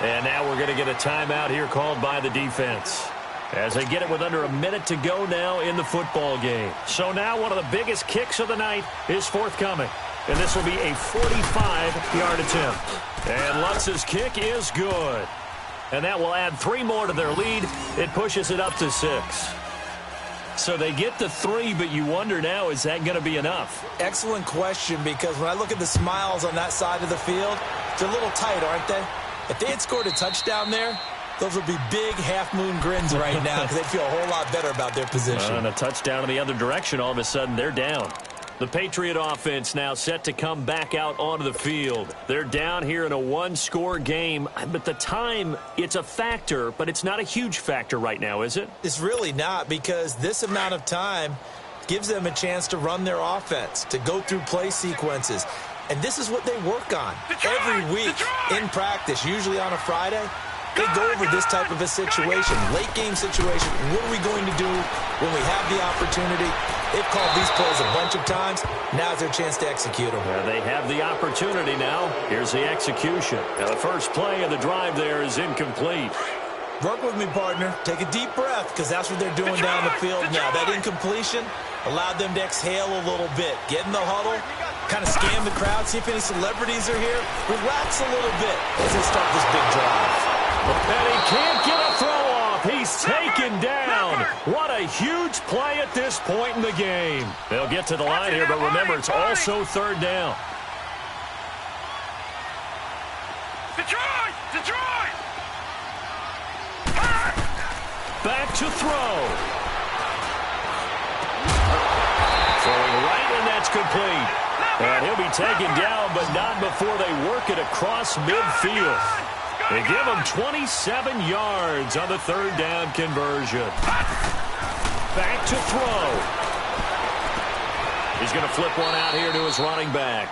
Speaker 2: And now we're going to get a timeout here called by the defense as they get it with under a minute to go now in the football game. So now one of the biggest kicks of the night is forthcoming. And this will be a 45-yard attempt. And Lutz's kick is good. And that will add 3 more to their lead. It pushes it up to 6. So they get the 3, but you wonder now, is that going to be enough?
Speaker 7: Excellent question, because when I look at the smiles on that side of the field, they're a little tight, aren't they? If they had scored a touchdown there, those would be big half-moon grins right now because they'd feel a whole lot better about their position.
Speaker 2: And a touchdown in the other direction, all of a sudden they're down. The Patriot offense now set to come back out onto the field. They're down here in a 1-score game, but the time, it's a factor, but it's not a huge factor right now, is it?
Speaker 7: It's really not, because this amount of time gives them a chance to run their offense, to go through play sequences. And this is what they work on every week in practice, usually on a Friday. They go over this type of a situation, late-game situation. What are we going to do when we have the opportunity? They've called these plays a bunch of times. Now's their chance to execute them.
Speaker 2: They have the opportunity now. Here's the execution. Now, the first play of the drive there is incomplete.
Speaker 7: Work with me, partner. Take a deep breath, because that's what they're doing down the field now. That incompletion allowed them to exhale a little bit. Get in the huddle, kind of scan the crowd, see if any celebrities are here. Relax a little bit as they start this big drive.
Speaker 2: And he can't get a throw off. He's taken down. What a huge play at this point in the game. They'll get to the line here, but remember, it's also 3rd down.
Speaker 4: Detroit!
Speaker 2: Back to throw. Throwing right, and that's complete. And he'll be taken down, but not before they work it across midfield. They give him 27 yards on the 3rd down conversion. Back to throw. He's going to flip one out here to his running back.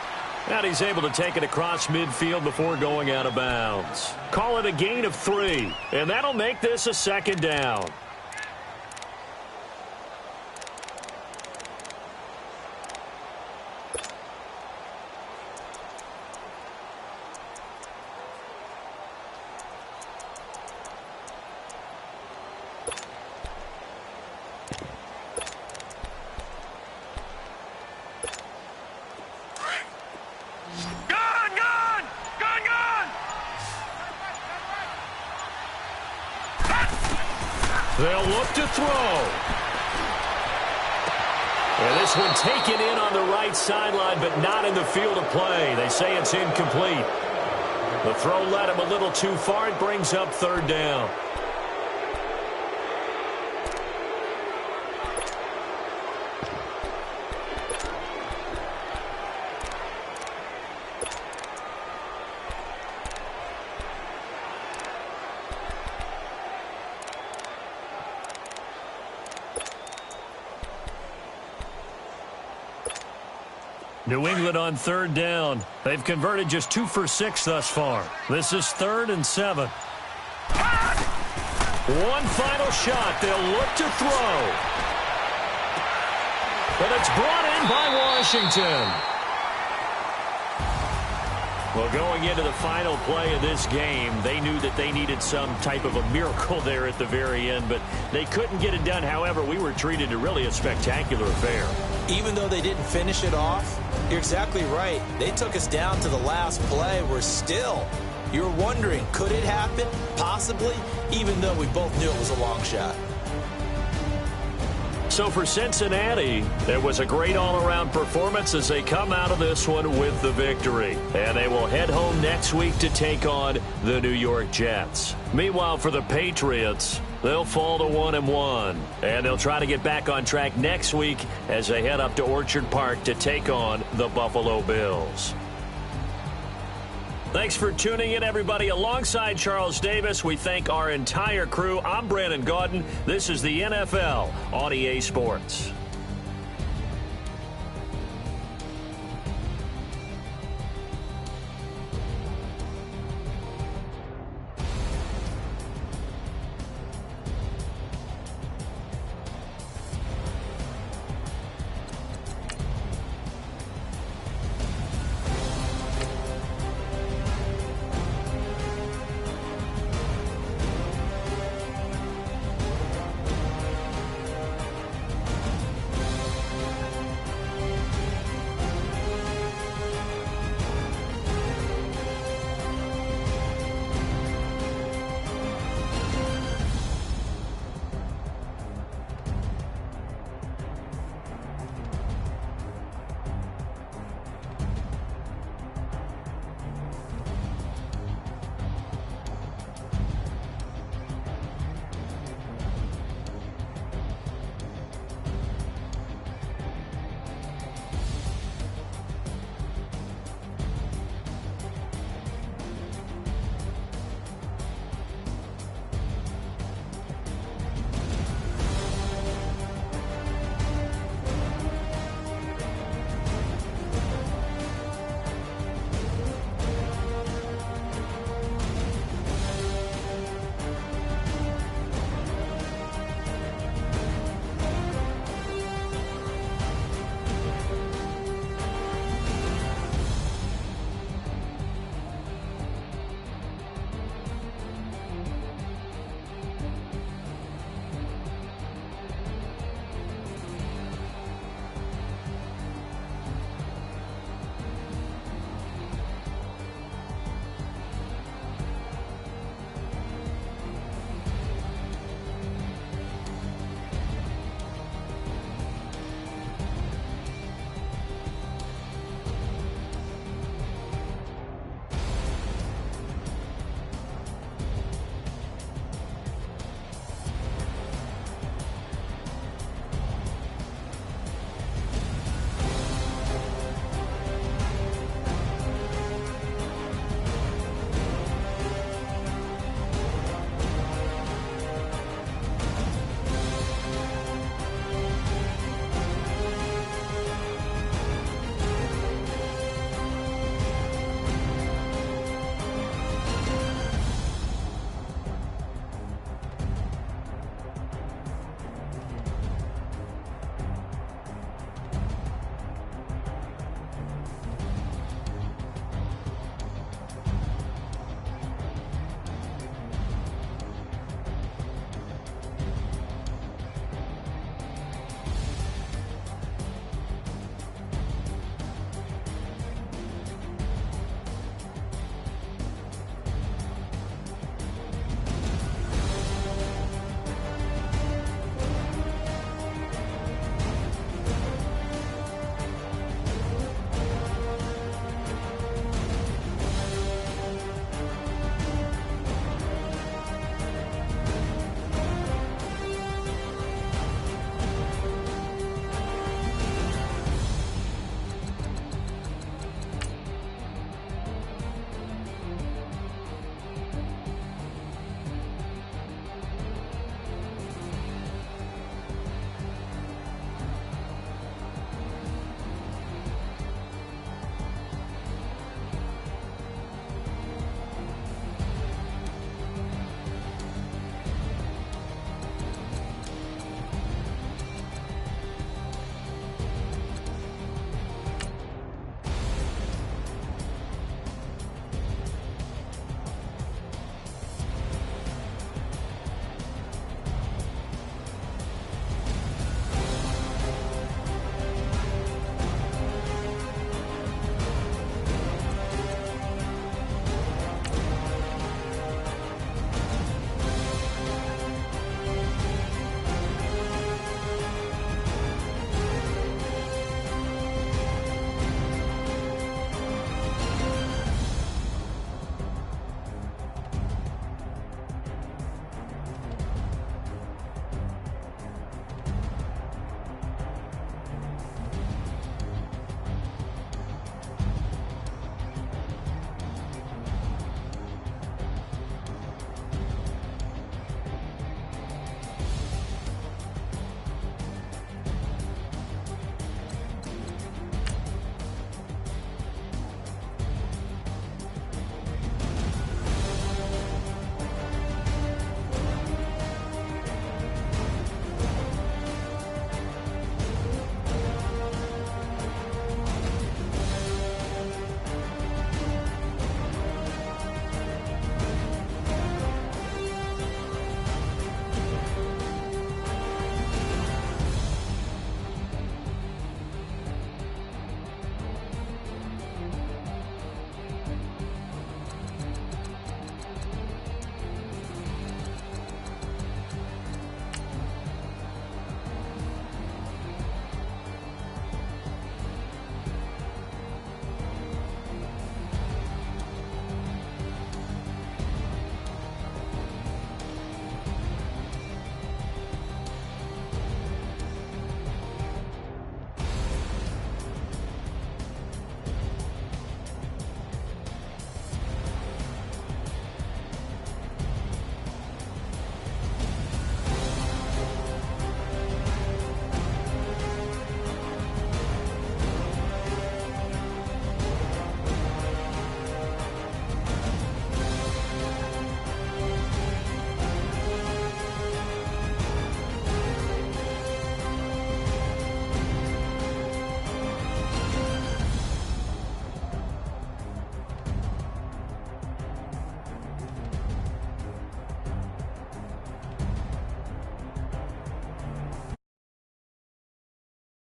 Speaker 2: And he's able to take it across midfield before going out of bounds. Call it a gain of 3, and that'll make this a 2nd down. They'll look to throw. And this one taken in on the right sideline, but not in the field of play. They say it's incomplete. The throw led him a little too far. It brings up 3rd down. New England on 3rd down. They've converted just 2 for 6 thus far. This is 3rd and 7. One final shot. They'll look to throw. But it's brought in by Washington. Well, going into the final play of this game, they knew that they needed some type of a miracle there at the very end, but they couldn't get it done. However, we were treated to really a spectacular affair.
Speaker 7: Even though they didn't finish it off, you're exactly right. They took us down to the last play. We're still, you're wondering, could it happen? Possibly, even though we both knew it was a long shot.
Speaker 2: So for Cincinnati, it was a great all-around performance as they come out of this one with the victory. And they will head home next week to take on the New York Jets. Meanwhile, for the Patriots, they'll fall to 1-1. And they'll try to get back on track next week as they head up to Orchard Park to take on the Buffalo Bills. Thanks for tuning in, everybody. Alongside Charles Davis, we thank our entire crew. I'm Brandon Gaudin. This is the NFL on EA Sports.